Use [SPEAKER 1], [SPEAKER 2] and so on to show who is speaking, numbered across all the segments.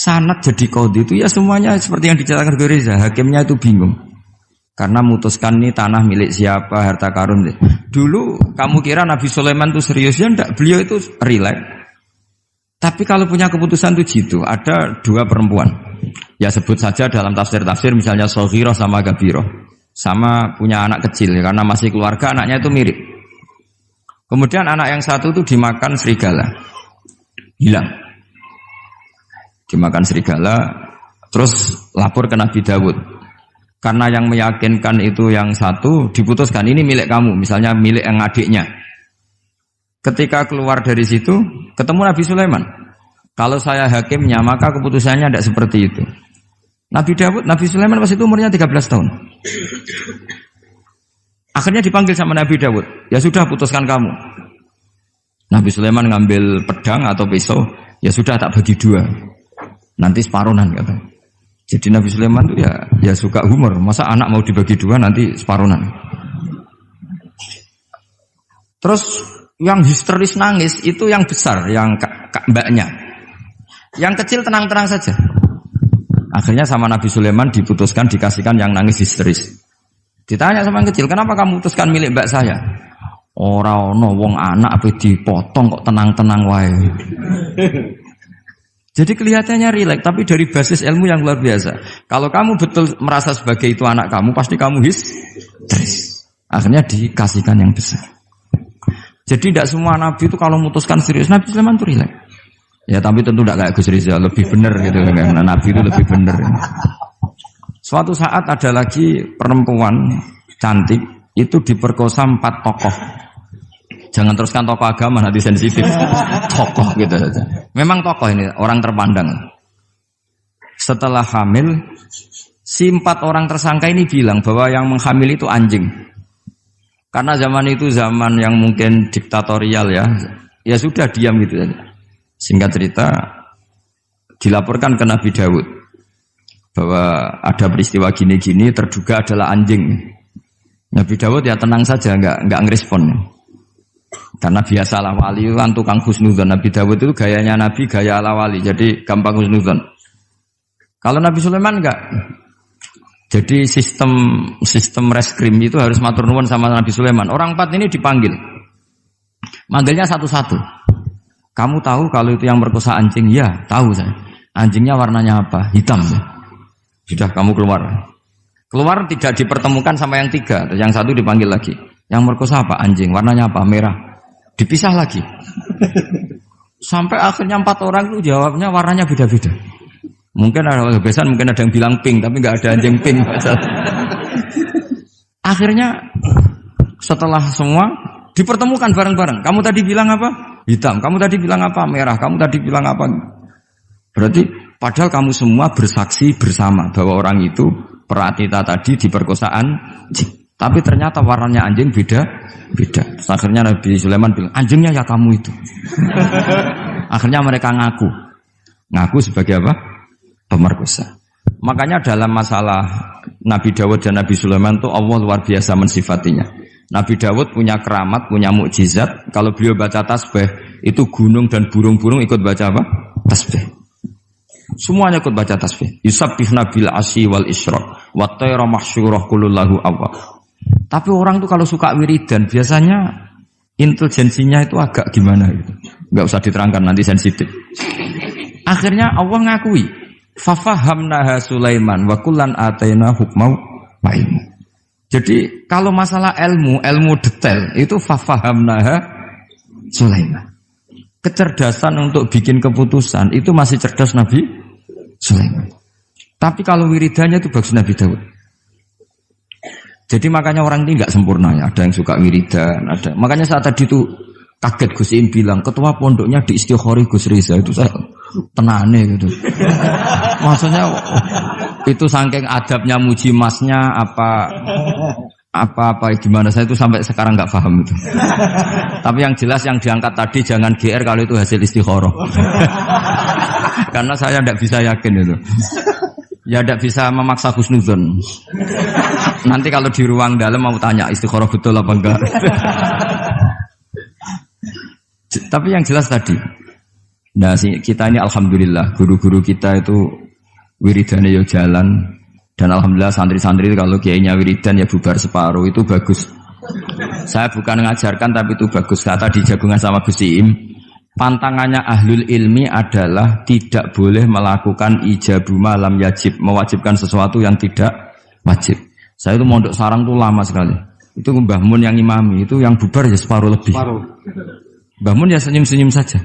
[SPEAKER 1] sanad jadi qadhi itu ya semuanya seperti yang diceritakan Reza, hakimnya itu bingung. Karena memutuskan ini tanah milik siapa, harta karun. Dulu kamu kira Nabi Sulaiman itu serius ya enggak, beliau itu relax. Tapi kalau punya keputusan itu jitu, ada dua perempuan. Ya sebut saja dalam tafsir-tafsir misalnya Soghirah sama Gabiroh. Sama punya anak kecil ya, karena masih keluarga anaknya itu mirip. Kemudian anak yang satu itu dimakan serigala. Hilang. Dimakan serigala, terus lapor ke Nabi Dawud. Karena yang meyakinkan itu yang satu, diputuskan ini milik kamu, misalnya milik yang adiknya. Ketika keluar dari situ, ketemu Nabi Sulaiman. Kalau saya hakimnya, maka keputusannya tidak seperti itu. Nabi Sulaiman pas itu umurnya 13 tahun. Akhirnya dipanggil sama Nabi Dawud. Ya sudah, putuskan kamu. Nabi Sulaiman ngambil pedang atau pisau, ya sudah tak bagi dua. Nanti separuhan katanya. Jadi Nabi Sulaiman itu ya suka humor. Masa anak mau dibagi dua nanti separuhan. Terus yang histeris nangis itu yang besar, yang mbaknya. Yang kecil tenang-tenang saja. Akhirnya sama Nabi Sulaiman diputuskan dikasihkan yang nangis histeris. Ditanya sama yang kecil, kenapa kamu putuskan milik mbak saya? Ora ono wong anak apa dipotong kok tenang-tenang wae. Jadi kelihatannya rileks, tapi dari basis ilmu yang luar biasa. Kalau kamu betul merasa sebagai itu anak kamu, pasti kamu histeris. Akhirnya dikasihkan yang besar. Jadi tidak semua nabi itu kalau memutuskan serius, Nabi Sulaiman itu rileks. Ya tapi tentu tidak kayak Gus Rizal, lebih benar gitu kan. Nabi itu lebih benar. Suatu saat ada lagi perempuan cantik itu diperkosa 4 tokoh. Jangan teruskan tokoh agama, nanti sensitif. Tokoh gitu saja. Memang tokoh ini, orang terpandang. Setelah hamil, si 4 orang tersangka ini bilang bahwa yang menghamil itu anjing. Karena zaman itu zaman yang mungkin diktatorial ya. Ya sudah diam gitu saja. Singkat cerita, dilaporkan ke Nabi Dawud. Bahwa ada peristiwa gini-gini, terduga adalah anjing. Nabi Dawud ya tenang saja, enggak ngerespon. Karena biasa ala wali kan tukang husnudzon. Nabi Dawud itu gayanya Nabi, gaya ala wali. Jadi gampang husnudzon. Kalau Nabi Sulaiman enggak. Jadi sistem reskrim itu harus matur nuwun sama Nabi Sulaiman. Orang 4 ini dipanggil. Manggilnya satu-satu. Kamu tahu kalau itu yang merkosa anjing? Ya, tahu saya. Anjingnya warnanya apa? Hitam. Sudah kamu keluar. Keluar tidak dipertemukan sama yang 3. Yang satu dipanggil lagi. Yang merkosa apa? Anjing. Warnanya apa? Merah. Dipisah lagi. Sampai akhirnya 4 orang itu jawabnya warnanya beda-beda. Mungkin ada kebiasaan, mungkin ada yang bilang pink, tapi nggak ada anjing pink. Akhirnya setelah semua dipertemukan bareng-bareng. Kamu tadi bilang apa? Hitam. Kamu tadi bilang apa? Merah. Kamu tadi bilang apa? Berarti padahal kamu semua bersaksi bersama bahwa orang itu Pratita tadi diperkosaan anjing. Tapi ternyata warnanya anjing beda. Terus akhirnya Nabi Sulaiman bilang, anjingnya ya kamu itu. Akhirnya mereka ngaku sebagai apa? Pemerkosa. Makanya dalam masalah Nabi Dawud dan Nabi Sulaiman itu Allah luar biasa mensifatinya. Nabi Dawud punya keramat, punya mukjizat. Kalau beliau baca tasbih, itu gunung dan burung-burung ikut baca apa? Tasbih. Semuanya ikut baca tasbih. Yusabbihna bil asyi wal isyraq wa tayra mahsyurah kulullahu awwab. Tapi orang tuh kalau suka wiridan biasanya intelijensinya itu agak gimana gitu. Enggak usah diterangkan nanti sensitif. Akhirnya Allah ngakui, fafahamnaha Sulaiman wa kullan ataina hukmau wa ilmu. Jadi kalau masalah ilmu detail itu fafahamnaha Sulaiman. Kecerdasan untuk bikin keputusan itu masih cerdas Nabi Sulaiman. Tapi kalau wiridannya itu bagus Nabi Dawud. Jadi makanya orang ini nggak sempurna ya. Ada yang suka wiridan, ada. Makanya saat tadi itu kaget Gus Im bilang ketua pondoknya di Istighori Gus Riza itu saya tenane gitu. Maksudnya itu saking adabnya muji masnya apa gimana saya itu sampai sekarang nggak paham itu. Tapi yang jelas yang diangkat tadi jangan GR kalau itu hasil istikharah. Karena saya tidak bisa yakin itu. Ya tidak bisa memaksa husnudzon. Nanti kalau di ruang dalam mau tanya istikharah betul apa enggak. Tapi yang jelas tadi Nah, kita ini alhamdulillah guru-guru kita itu wiridane yo jalan dan alhamdulillah santri-santri itu kalau kiainya wiridan ya bubar separuh itu bagus. Saya bukan mengajarkan tapi itu bagus. Kata di jagungan sama Gus Iim, pantangannya ahlul ilmi adalah tidak boleh melakukan ijabu malam yajib, mewajibkan sesuatu yang tidak wajib. Saya itu mondok sarang tuh lama sekali. Itu Mbah Mun yang imami, itu yang bubar ya separuh lebih. Mbah Mun ya senyum-senyum saja.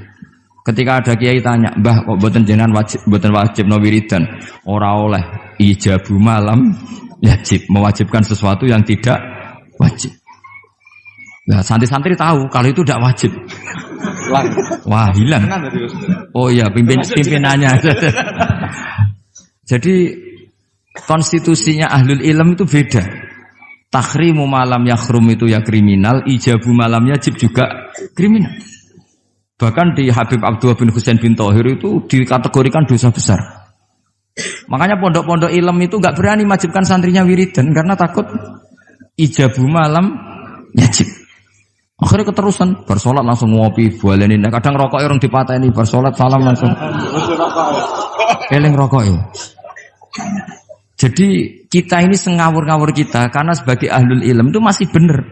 [SPEAKER 1] Ketika ada kiai tanya, "Mbah, kok boten jenengan boten wajib no wiridan?" Ora oleh ijabu malam yajib, mewajibkan sesuatu yang tidak wajib. Nah, santri-santri tahu kalau itu tidak wajib. Wah, hilang. Oh iya, pimpinannya. Jadi konstitusinya ahlul ilm itu beda. Takhrimu malam yakhrum itu ya kriminal, ijabu malam yajib juga kriminal. Bahkan di Habib Abdullah bin Husain bin Thohir itu dikategorikan dosa besar. Makanya pondok-pondok ilm itu enggak berani wajibkan santrinya wiridan karena takut ijabu malam yajib. Akhirnya keterusan, bersolat langsung ngopi, bualenin. Kadang rokok orang dipatahin, bersolat salam langsung. Eling rokok ya. Jadi kita ini sengawur-ngawur kita karena sebagai ahlul ilm itu masih benar.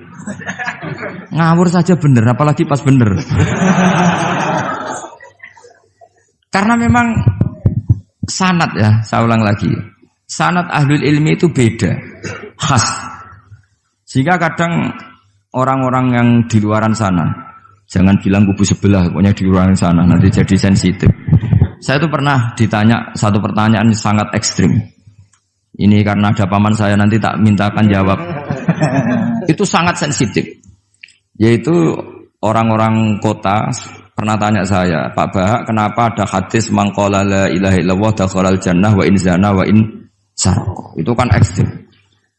[SPEAKER 1] Ngawur saja benar, apalagi pas benar. Karena memang sanad ya, saya ulang lagi. Sanad ahlul ilmi itu beda, khas. Sehingga kadang orang-orang yang di luaran sana, jangan bilang kubu sebelah, pokoknya di luaran sana, nanti jadi sensitif. Saya itu pernah ditanya satu pertanyaan sangat ekstrim. Ini karena ada paman saya, nanti tak mintakan jawab. Itu sangat sensitif. Yaitu orang-orang kota pernah tanya saya, "Pak Bahak, kenapa ada hadis mangqala la ilaha illallah dakhalal jannah wa in zana wa in sarqa?" Itu kan ekstrim.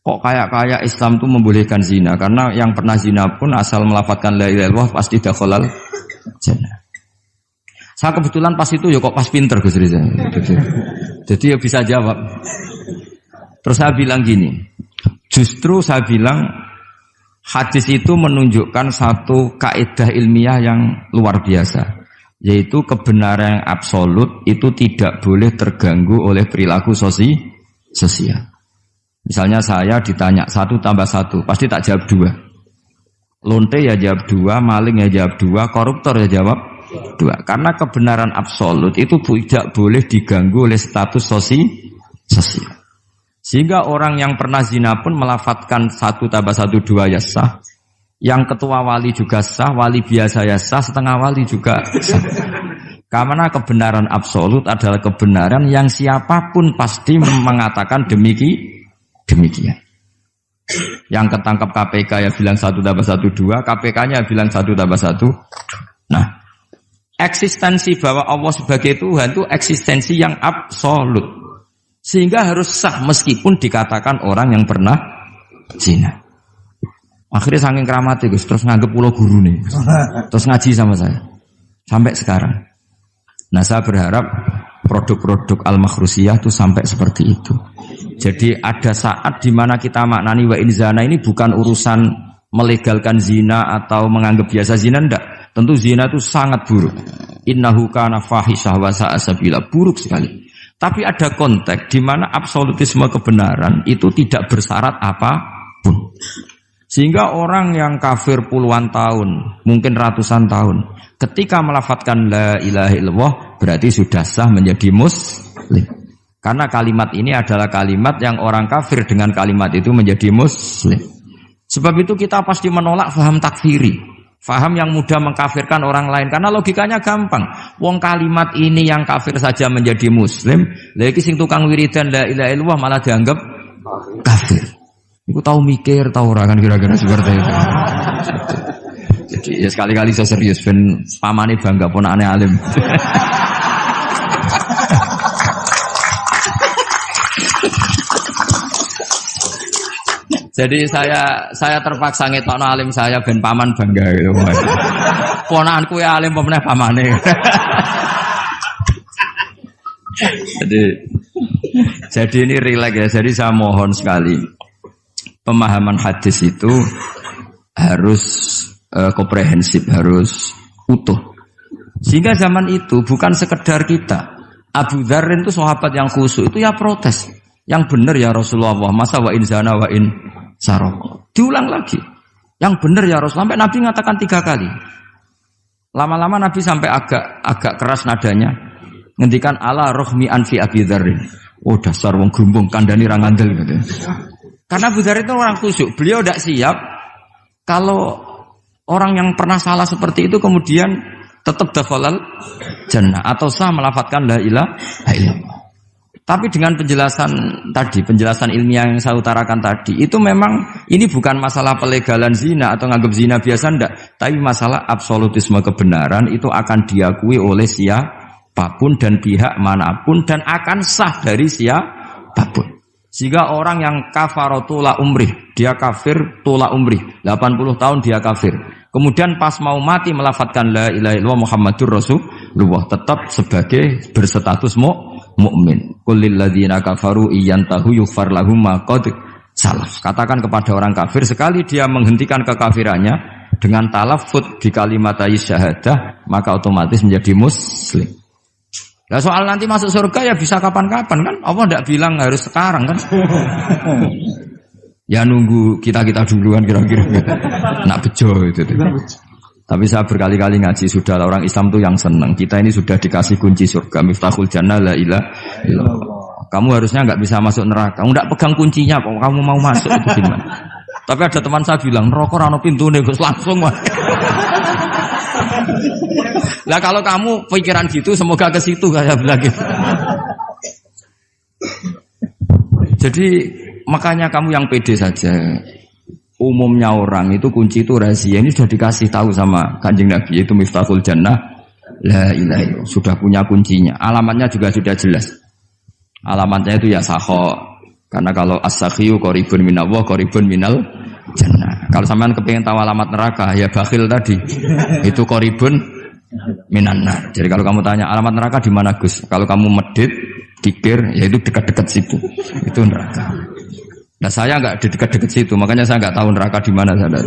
[SPEAKER 1] Kok kayak Islam itu membolehkan zina? Karena yang pernah zina pun asal melafadzkan la ilaha illallah pasti dakhalal jannah. Saya kebetulan pas itu ya kok pas pinter Gus Riza. Jadi ya bisa jawab. Terus saya bilang gini, justru saya bilang hadis itu menunjukkan satu kaidah ilmiah yang luar biasa, yaitu kebenaran yang absolut itu tidak boleh terganggu oleh perilaku sosial. Misalnya saya ditanya 1 tambah 1, pasti tak jawab 2. Lonte ya jawab 2, maling ya jawab 2, koruptor ya jawab 2. Karena kebenaran absolut itu tidak boleh diganggu oleh status sosial. Sehingga orang yang pernah zina pun melafadzkan 1 tambah 1 2 ya sah. Yang ketua wali juga sah, wali biasa ya sah, setengah wali juga sah. Karena kebenaran absolut adalah kebenaran yang siapapun pasti mengatakan demikian. Yang ketangkap KPK ya bilang 1 tambah 1 2, KPK-nya bilang 1 tambah 1. Nah, eksistensi bahwa Allah sebagai Tuhan itu eksistensi yang absolut. Sehingga harus sah meskipun dikatakan orang yang pernah zina. Akhirnya saking keramatnya Gus, terus nganggep pulau guru nih. Terus ngaji sama saya. Sampai sekarang. Nah, saya berharap produk-produk Al-Makhrusiyah itu sampai seperti itu. Jadi ada saat di mana kita maknani wa in zina ini bukan urusan melegalkan zina atau menganggap biasa zina, enggak. Tentu zina itu sangat buruk. Innahu kana fahisyah wa sa'a sabila, buruk sekali. Tapi ada konteks di mana absolutisme kebenaran itu tidak bersyarat apapun. Sehingga orang yang kafir puluhan tahun, mungkin ratusan tahun, ketika melafadzkan la ilaha illallah berarti sudah sah menjadi muslim. Karena kalimat ini adalah kalimat yang orang kafir dengan kalimat itu menjadi muslim. Sebab itu kita pasti menolak faham takfiri, faham yang mudah mengkafirkan orang lain. Karena logikanya gampang. Wong kalimat ini yang kafir saja menjadi muslim, lagi sing tukang wiridan la ilaha illallah malah dianggap kafir. Iku tahu mikir, tahu ora kan kira-kira seperti itu. Jadi ya sekali-kali saya serius ben pamane bangga ponakane alim. Jadi saya terpaksa ngetokno alim saya ben paman bangga gitu. Ponakanku ya alim pemeneh pamane. Jadi ini rileks ya. Jadi saya mohon sekali pemahaman hadis itu harus komprehensif, harus utuh. Sehingga zaman itu bukan sekedar kita. Abu Dzar itu sahabat yang khusyuk itu ya protes. Yang benar ya Rasulullah, masa wa in zana wa in saraq. Diulang lagi. Yang benar ya Rasulullah. Sampai Nabi mengatakan 3 kali. Lama-lama Nabi sampai agak keras nadanya. Ngendikan ala rohmi anfi Abi Dzarrin. Oh dasar wong grumbung kandhani ra ngandel gitu. Karena Abu Dzar itu orang khusyuk. Beliau tidak siap kalau orang yang pernah salah seperti itu kemudian tetap dakhalal jannah atau sah melafadzkan la ilaha illallah. Tapi dengan penjelasan ilmiah yang saya utarakan tadi, itu memang ini bukan masalah pelegalan zina atau nganggap zina biasa enggak, tapi masalah absolutisme kebenaran itu akan diakui oleh siapapun dan pihak manapun dan akan sah dari siapapun. Sehingga orang yang kafaratula umrih, dia kafir tula umrih, 80 tahun dia kafir. Kemudian pas mau mati melafadzkan la ilaha illallah Muhammadur Rasulullah, tetap sebagai berstatus mukmin. Qul lil ladzina kafaru iyantahu yughfar lahum ma qad salaf. Katakan kepada orang kafir sekali dia menghentikan kekafirannya dengan talaffuz di kalimat syahadah, maka otomatis menjadi muslim. Nah soal nanti masuk surga ya bisa kapan-kapan kan? Allah tidak bilang harus sekarang kan? Ya nunggu kita duluan kira-kira gitu. Nak bejo itu. Tapi saya berkali-kali ngaji sudah orang Islam tuh yang senang. Kita ini sudah dikasih kunci surga, miftahul jannah la ilaha illallah. Kamu harusnya nggak bisa masuk neraka. Kamu nggak pegang kuncinya kok kamu mau masuk itu gimana? Tapi ada teman saya bilang, neraka ora ono pintune Gus langsung mah. Lah kalau kamu pikiran gitu semoga ke situ saya bilang gitu. Jadi makanya kamu yang pede saja. Umumnya orang itu kunci itu rahasia. Ini sudah dikasih tahu sama Kanjeng Nabi, yaitu miftahul jannah la ilaha illallah. Sudah punya kuncinya. Alamatnya juga sudah jelas. Alamatnya itu ya sakho. Karena kalau as-sakhiyu qaribun minallah, qaribun minal jannah. Kalau sampean kepengin tahu alamat neraka, ya bakhil tadi. Itu qaribun minan nar. Jadi kalau kamu tanya alamat neraka di mana Gus? Kalau kamu medit, dikir, ya itu dekat-dekat situ. Itu neraka. Nah saya enggak di dekat-dekat situ, makanya saya enggak tahu neraka di mana saya.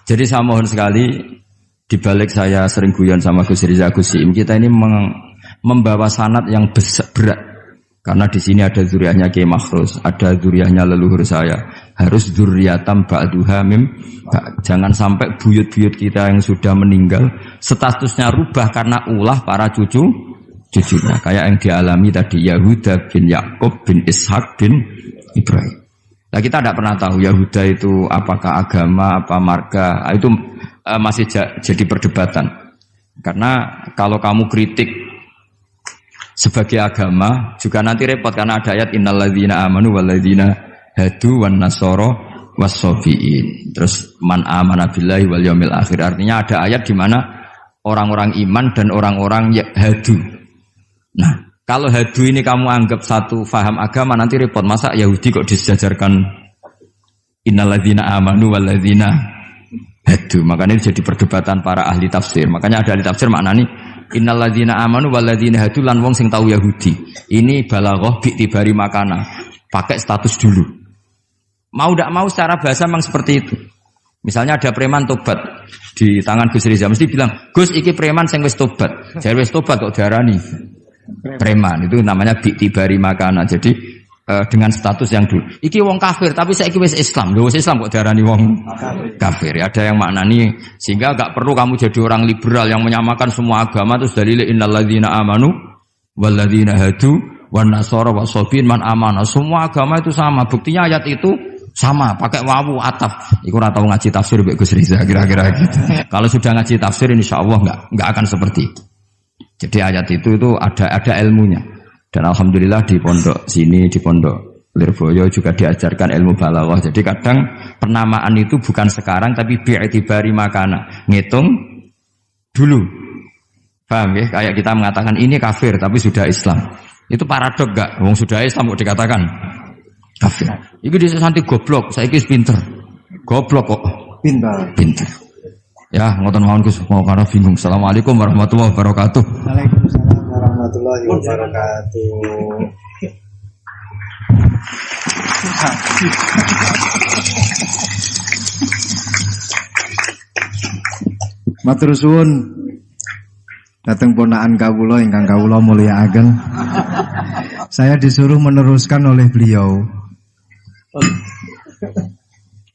[SPEAKER 1] Jadi saya mohon sekali, di balik saya sering guyon sama Gus Riza Gusim, kita ini membawa sanad yang berat. Karena di sini ada zuriatnya Kiai Makhrus, ada zuriatnya leluhur saya. Harus zuriatam ba'duha mim. Jangan sampai buyut-buyut kita yang sudah meninggal statusnya rubah karena ulah para cucunya. Kayak yang dialami tadi Yahuda bin Yakub bin Ishak bin Ibrahim. Nah kita tidak pernah tahu Yahuda itu apakah agama, apa marga. Itu masih jadi perdebatan. Karena kalau kamu kritik sebagai agama juga nanti repot karena ada ayat innalladzina amanu walladzina hadu wan nasara wassabiin. Terus man amana billahi wal yaumil akhir. Artinya ada ayat di mana orang-orang iman dan orang-orang hadu. Nah, kalau hadu ini kamu anggap satu faham agama nanti repot. Masa Yahudi kok disejajarkan innalladzina amanu walladzina hadu. Makanya ini jadi perdebatan para ahli tafsir. Makanya ada ahli tafsir maknanya innalladzina amanu walladzina hadu lan wong sing tau Yahudi. Ini balaghah bi'tibari makana. Pakai status dulu. Mau tidak mau secara bahasa memang seperti itu. Misalnya ada preman tobat di tangan Gus Riza mesti bilang, "Gus iki preman sing wis tobat." Jare wis tobat kok diarani preman. Itu namanya bi'tibari makana. Jadi dengan status yang dulu. Iki wong kafir tapi saiki wis Islam. Lho wis Islam kok diarani wong kafir. Ya, ada yang maknani sehingga enggak perlu kamu jadi orang liberal yang menyamakan semua agama terus dalil innalladzina amanu walladzina hadu wan nasara wasabiin man amana. Semua agama itu sama. Buktinya ayat itu sama, pakai wawu ataf. Iku ora tau ngaji tafsir Mbak Gus Riza kira-kira gitu. Kalau sudah ngaji tafsir insyaallah enggak akan seperti itu. Jadi ayat itu ada ilmunya. Dan alhamdulillah di pondok sini, di pondok Lirboyo juga diajarkan ilmu balaghah. Jadi kadang penamaan itu bukan sekarang tapi bi'tibari makana. Ngitung dulu. Paham ya? Kayak kita mengatakan ini kafir tapi sudah Islam. Itu paradok enggak? Wong sudah Islam kok dikatakan kafir. Iki dhisik santi goblok, saiki wis pinter. Goblok kok pinter. Ya, ngoten mawon Gus, mau karena bingung. Assalamualaikum warahmatullahi wabarakatuh.
[SPEAKER 2] Waalaikumsalam warahmatullahi wabarakatuh. Matur suwun Dateng ponakan kawula ingkang kawula mulyakaken. Saya disuruh meneruskan oleh beliau.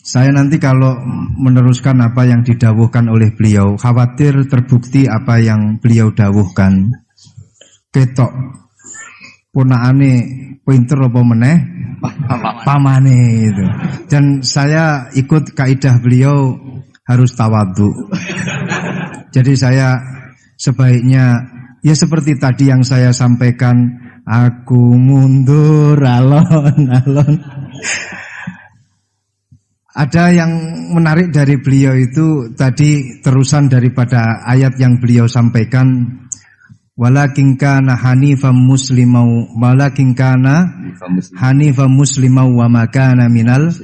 [SPEAKER 2] Saya nanti kalau meneruskan apa yang didawuhkan oleh beliau, khawatir terbukti apa yang beliau dawuhkan. Ketok ponakane pinter apa meneh pamane itu. Dan saya ikut kaidah beliau harus tawadhu. Jadi saya sebaiknya ya seperti tadi yang saya sampaikan, aku mundur alon-alon. Ada yang menarik dari beliau itu tadi terusan daripada ayat yang beliau sampaikan, walakin kana hanifan muslimau wa ma kana minal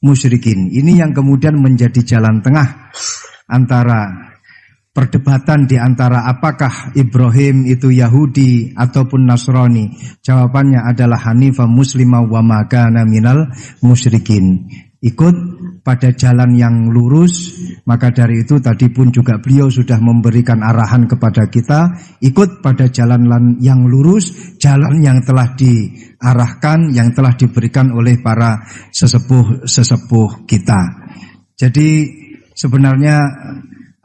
[SPEAKER 2] musyrikin. Ini yang kemudian menjadi jalan tengah antara perdebatan di antara apakah Ibrahim itu Yahudi ataupun Nasrani. Jawabannya adalah hanifan muslimau wa ma kana minal musyrikin. Ikut pada jalan yang lurus. Maka dari itu tadi pun juga beliau sudah memberikan arahan kepada kita, ikut pada jalan yang lurus, jalan yang telah diarahkan, yang telah diberikan oleh para sesepuh kita. Jadi sebenarnya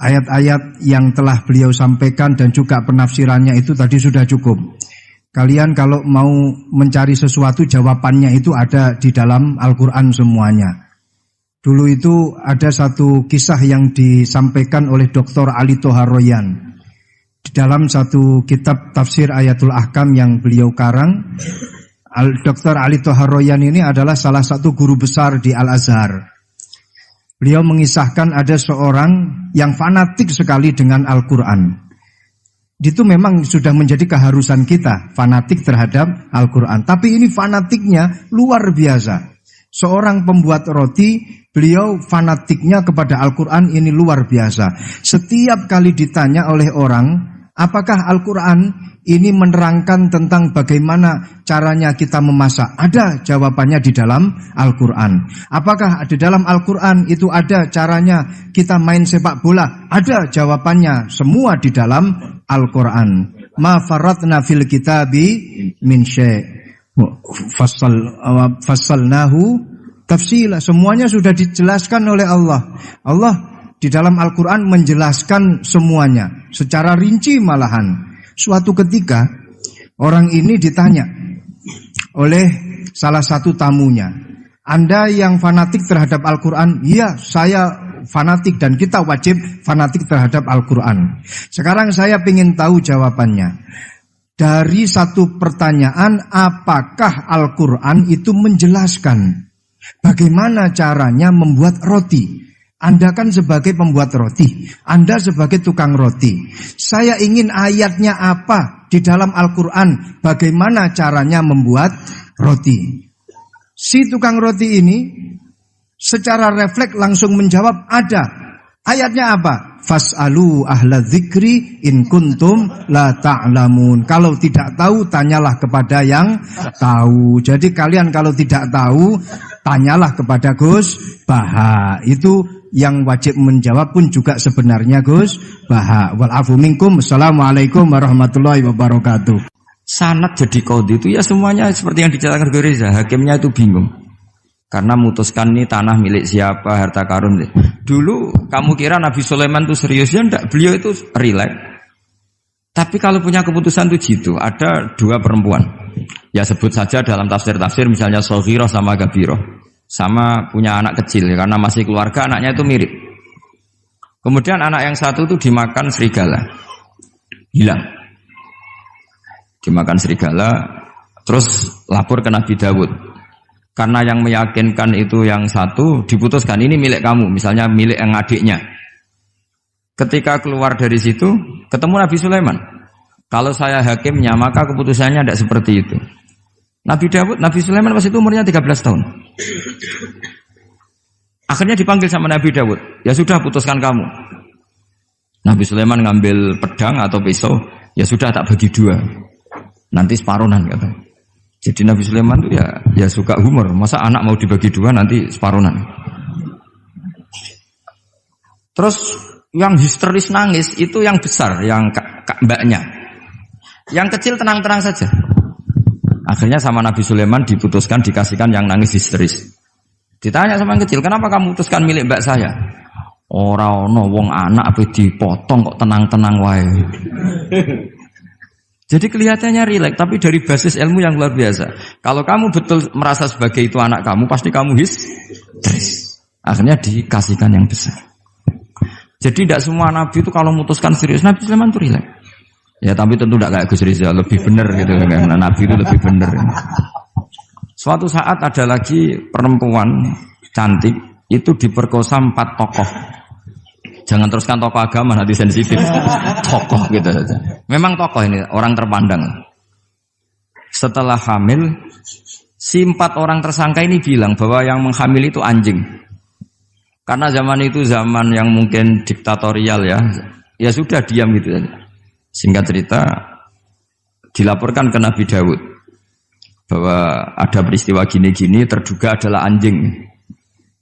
[SPEAKER 2] ayat-ayat yang telah beliau sampaikan dan juga penafsirannya itu tadi sudah cukup. Kalian kalau mau mencari sesuatu, jawabannya itu ada di dalam Al-Quran semuanya. Dulu itu ada satu kisah yang disampaikan oleh Dr. Ali Toharoyan di dalam satu kitab tafsir Ayatul Ahkam yang beliau karang. Dr. Ali Toharoyan ini adalah salah satu guru besar di Al-Azhar. Beliau mengisahkan ada seorang yang fanatik sekali dengan Al-Quran. Itu memang sudah menjadi keharusan kita, fanatik terhadap Al-Quran. Tapi ini fanatiknya luar biasa. Seorang pembuat roti, beliau fanatiknya kepada Al-Quran ini luar biasa. Setiap kali ditanya oleh orang, apakah Al-Quran ini menerangkan tentang bagaimana caranya kita memasak? Ada jawabannya di dalam Al-Quran. Apakah di dalam Al-Quran itu ada caranya kita main sepak bola? Ada jawabannya, semua di dalam Al-Quran. Ma faratna fil kitabi min syai'. Fassalnahu tafsila. Semuanya sudah dijelaskan oleh Allah. Allah di dalam Al-Quran menjelaskan semuanya secara rinci malahan. Suatu ketika orang ini ditanya oleh salah satu tamunya, Anda yang fanatik terhadap Al-Quran? Iya, saya fanatik dan kita wajib fanatik terhadap Al-Quran. Sekarang saya ingin tahu jawabannya. Dari satu pertanyaan, apakah Al-Quran itu menjelaskan bagaimana caranya membuat roti? Anda kan sebagai pembuat roti, Anda sebagai tukang roti. Saya ingin ayatnya apa di dalam Al-Quran, bagaimana caranya membuat roti. Si tukang roti ini secara refleks langsung menjawab, ada. Ayatnya apa? Fas'alu ahla dzikri in kuntum la ta'lamun. Kalau tidak tahu, tanyalah kepada yang tahu. Jadi kalian kalau tidak tahu, tanyalah kepada Gus Baha. Itu yang wajib menjawab pun juga sebenarnya Gus Baha. Wal afu minkum. Assalamualaikum warahmatullahi wabarakatuh.
[SPEAKER 1] Sanad jadi qadhi itu ya semuanya seperti yang diceritakan Gus Reza. Hakimnya itu bingung. Karena memutuskan ini tanah milik siapa, harta karun. Dulu kamu kira Nabi Sulaiman itu serius, ya enggak, beliau itu rileks. Tapi kalau punya keputusan itu jitu. Ada dua perempuan, ya sebut saja dalam tafsir-tafsir misalnya Soghirah sama Gabiroh, sama punya anak kecil ya, karena masih keluarga anaknya itu mirip. Kemudian anak yang satu itu dimakan serigala, hilang, dimakan serigala, terus lapor ke Nabi Dawud. Karena yang meyakinkan itu yang satu, diputuskan ini milik kamu, misalnya milik yang adiknya. Ketika keluar dari situ, ketemu Nabi Sulaiman. Kalau saya hakimnya, maka keputusannya tidak seperti itu. Nabi Sulaiman pas itu umurnya 13 tahun. Akhirnya dipanggil sama Nabi Dawud. Ya sudah, putuskan kamu. Nabi Sulaiman ngambil pedang atau pisau, ya sudah tak bagi dua. Nanti separuhan katanya. Jadi Nabi Sulaiman itu ya suka humor. Masa anak mau dibagi dua nanti separuhan. Terus yang histeris nangis itu yang besar, yang mbaknya. Yang kecil tenang-tenang saja. Akhirnya sama Nabi Sulaiman diputuskan dikasihkan yang nangis histeris. Ditanya sama yang kecil, kenapa kamu putuskan milik mbak saya? Ora ono wong anak apa dipotong kok tenang-tenang wae. Jadi kelihatannya rileks, tapi dari basis ilmu yang luar biasa. Kalau kamu betul merasa sebagai itu anak kamu, pasti kamu histeris. Akhirnya dikasihkan yang besar. Jadi tidak semua nabi itu kalau memutuskan serius, Nabi Sulaiman itu rileks. Ya tapi tentu tidak kayak Gus Rizal, lebih benar gitu kan. Nabi itu lebih benar. Suatu saat ada lagi perempuan cantik itu diperkosa 4 tokoh. Jangan teruskan tokoh agama, nanti sensitif. Tokoh gitu saja. Memang tokoh ini orang terpandang. Setelah hamil, si 4 orang tersangka ini bilang bahwa yang menghamil itu anjing. Karena zaman itu zaman yang mungkin diktatorial ya. Ya sudah diam gitu saja. Singkat cerita dilaporkan ke Nabi Dawud bahwa ada peristiwa gini-gini terduga adalah anjing.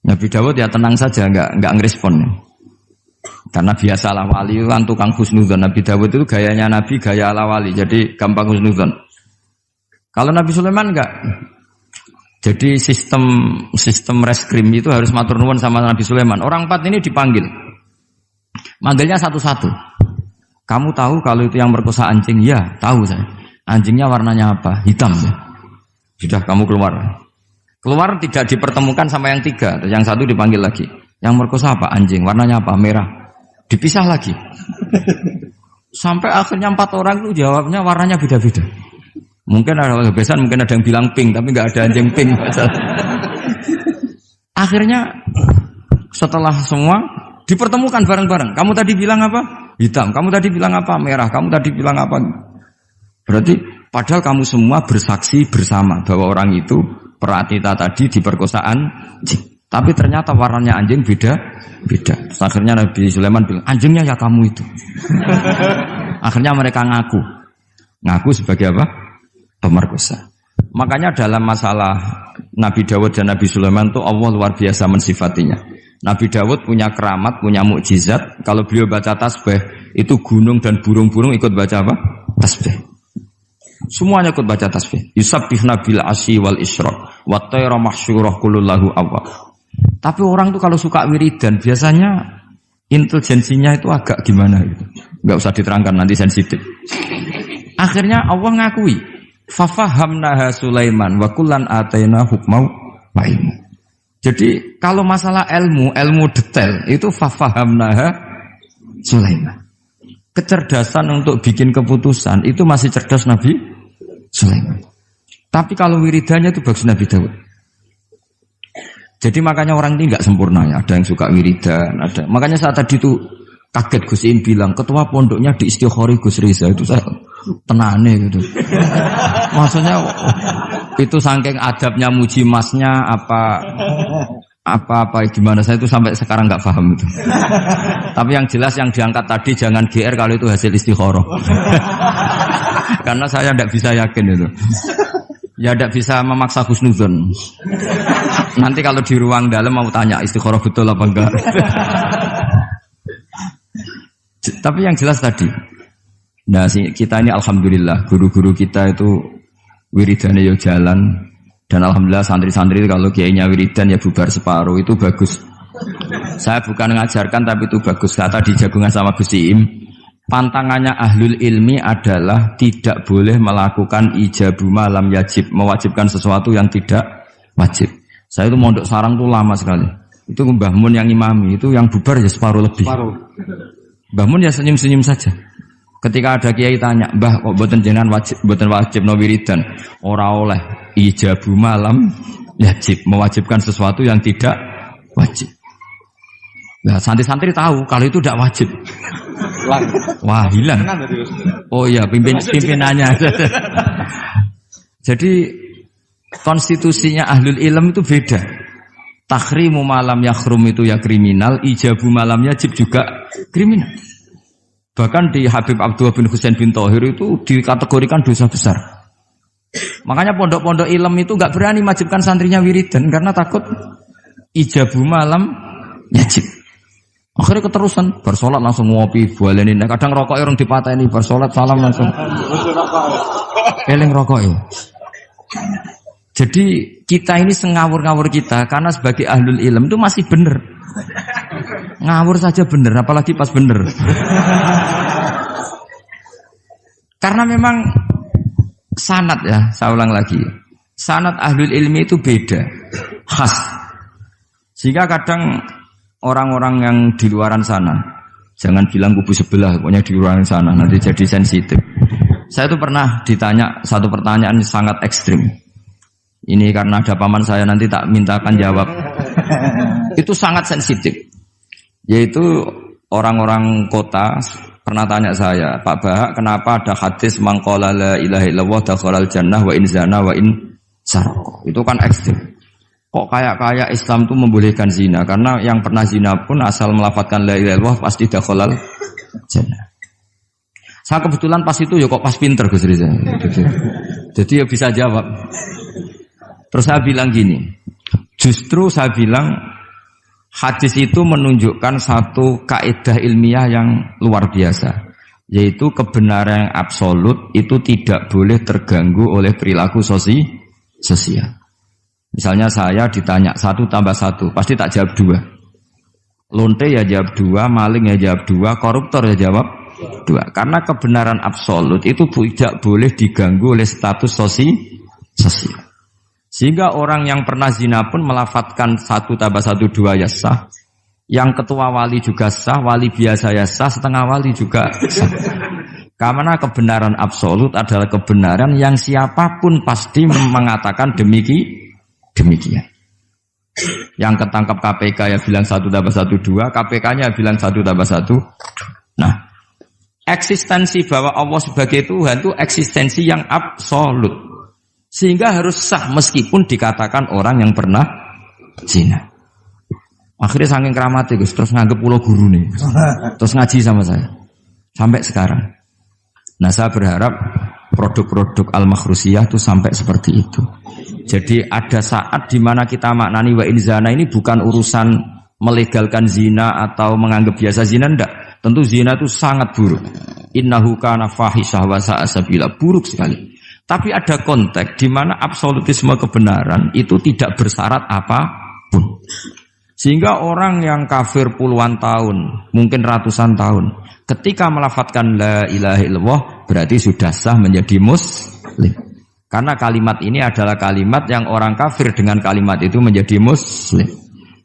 [SPEAKER 1] Nabi Dawud ya tenang saja, nggak ngerespon. Karena biasa ala wali kan tukang husnudzon. Nabi Dawud itu gayanya Nabi, gaya ala wali, jadi gampang husnudzon. Kalau Nabi Sulaiman enggak. Jadi sistem reskrim itu harus matur nuwun sama Nabi Sulaiman. Orang 4 ini dipanggil. Manggilnya satu-satu. Kamu tahu kalau itu yang merkosa anjing? Ya, tahu saya. Anjingnya warnanya apa? Hitam. Sudah, kamu keluar. Keluar tidak dipertemukan sama yang 3. Yang 1 dipanggil lagi. Yang merkosa apa? Anjing. Warnanya apa? Merah. Dipisah lagi. Sampai akhirnya 4 orang itu jawabnya warnanya beda-beda. Mungkin ada kebiasaan, mungkin ada yang bilang pink, tapi nggak ada anjing pink. Akhirnya setelah semua dipertemukan bareng-bareng. Kamu tadi bilang apa? Hitam. Kamu tadi bilang apa? Merah. Kamu tadi bilang apa? Berarti padahal kamu semua bersaksi bersama bahwa orang itu Pratita tadi diperkosaan anjing. Tapi ternyata warnanya anjing beda. Terus akhirnya Nabi Sulaiman bilang, anjingnya ya kamu itu. Akhirnya mereka ngaku sebagai apa? Pemerkosa. Makanya dalam masalah Nabi Dawud dan Nabi Sulaiman itu Allah luar biasa mensifatinya. Nabi Dawud punya keramat, punya mukjizat. Kalau beliau baca tasbih, itu gunung dan burung-burung ikut baca apa? Tasbih. Semuanya ikut baca tasbih. Yusabbihna bil asyi wal isyraq wa tayra mahsyurah kulullahu awwab. Tapi orang tuh kalau suka wiridan biasanya intelijensinya itu agak gimana gitu. Enggak usah diterangkan nanti sensitif. Akhirnya Allah ngakui, fafahamnaha Sulaiman wa kullan ataina hukmau wa ilmu. Jadi kalau masalah ilmu detail itu fafahamnaha Sulaiman. Kecerdasan untuk bikin keputusan itu masih cerdas Nabi Sulaiman. Tapi kalau wiridannya itu bagus Nabi Dawud. Jadi makanya orang ini nggak sempurna ya. Ada yang suka wiridan, ada. Makanya saat tadi itu kaget Gus Im bilang ketua pondoknya di Istighori Gus Riza itu saya tenane gitu. Maksudnya itu saking adabnya muji masnya apa gimana saya itu sampai sekarang nggak paham itu. Tapi yang jelas yang diangkat tadi jangan GR kalau itu hasil istikharah. Karena saya tidak bisa yakin itu. Ya tidak bisa memaksa husnudzon. Nanti kalau di ruang dalam mau tanya istikharah betul apa enggak. Tapi yang jelas tadi. Nah, kita ini alhamdulillah guru-guru kita itu wiridannya ya jalan. Dan alhamdulillah santri-santri itu kalau kiainya wiridan ya bubar separuh itu bagus. Saya bukan mengajarkan tapi itu bagus. Kata di jagungan sama Gus Im, pantangannya ahlul ilmi adalah tidak boleh melakukan ijabu malam yajib, mewajibkan sesuatu yang tidak wajib. Saya itu mondok sarang tuh lama sekali. Itu Mbah Mun yang imami, itu yang bubar ya separuh lebih. Mbah Mun ya senyum-senyum saja. Ketika ada kiai tanya, "Mbah, kok boten jenengan boten wajib no wiridan?" Ora oleh ijabu malam yajib, mewajibkan sesuatu yang tidak wajib. Nah, santri-santri tahu kalau itu tidak wajib. Wah, hilang. Oh iya, pimpinannya. Jadi konstitusinya ahlul ilm itu beda. Takhrimu malam yakhrum itu ya kriminal, ijabu malam yajib juga kriminal. Bahkan di Habib Abdullah bin Husain bin Thohir itu dikategorikan dosa besar. Makanya pondok-pondok ilm itu enggak berani wajibkan santrinya wiridan karena takut ijabu malam yajib. Akhirnya keterusan, bersolat langsung ngopi, bualenin. Kadang rokok orang dipateni, bersolat salam langsung. Eling rokok ya. Jadi kita ini sengawur-ngawur kita karena sebagai ahlul ilm itu masih bener. Ngawur saja bener, apalagi pas bener. Karena memang sanad ya, saya ulang lagi. Sanad ahlul ilmi itu beda, khas. Sehingga kadang orang-orang yang di luaran sana, jangan bilang kubu sebelah, pokoknya di luaran sana, nanti jadi sensitif. Saya itu pernah ditanya satu pertanyaan sangat ekstrim. Ini karena ada paman saya, nanti tak mintakan jawab. Itu sangat sensitif. Yaitu orang-orang kota pernah tanya saya, Pak Bahak, kenapa ada hadis mangqala la ilaha illallah dakhalal jannah wa in zana wa in sarqa. Itu kan ekstrim. Kok kayak Islam itu membolehkan zina? Karena yang pernah zina pun asal melafadzkan la ilaha illallah pasti dakhalal jannah. Saya kebetulan pas itu ya kok pas pinter Gus Riza. Jadi ya bisa jawab. Terus saya bilang gini, justru saya bilang hadis itu menunjukkan satu kaidah ilmiah yang luar biasa, yaitu kebenaran yang absolut itu tidak boleh terganggu oleh perilaku sosial. Misalnya saya ditanya 1 tambah 1, pasti tak jawab 2. Lonte ya jawab 2, maling ya jawab 2, koruptor ya jawab 2. Karena kebenaran absolut itu tidak boleh diganggu oleh status sosial. Sehingga orang yang pernah zina pun melafatkan 1 tambah 1 2 ya sah. Yang ketua wali juga sah, wali biasa ya sah, setengah wali juga sah. Karena kebenaran absolut adalah kebenaran yang siapapun pasti mengatakan demikian. Yang ketangkap KPK ya bilang 1 tambah 1 2, KPK-nya bilang 1 tambah 1. Nah, eksistensi bahwa Allah sebagai Tuhan itu eksistensi yang absolut. Sehingga harus sah meskipun dikatakan orang yang pernah zina. Akhirnya saking keramatnya Gus, terus nganggep pulau guru nih. Terus ngaji sama saya. Sampai sekarang. Nah, saya berharap produk-produk Al-Makhrusiyah itu sampai seperti itu. Jadi ada saat di mana kita maknani wa in zina ini bukan urusan melegalkan zina atau menganggap biasa zina, enggak. Tentu zina itu sangat buruk. Innahu kana fahisyah wa sa'a sabila, buruk sekali. Tapi ada konteks di mana absolutisme kebenaran itu tidak bersyarat apapun. Sehingga orang yang kafir puluhan tahun, mungkin ratusan tahun, ketika melafadzkan la ilaha illallah berarti sudah sah menjadi muslim. Karena kalimat ini adalah kalimat yang orang kafir dengan kalimat itu menjadi muslim.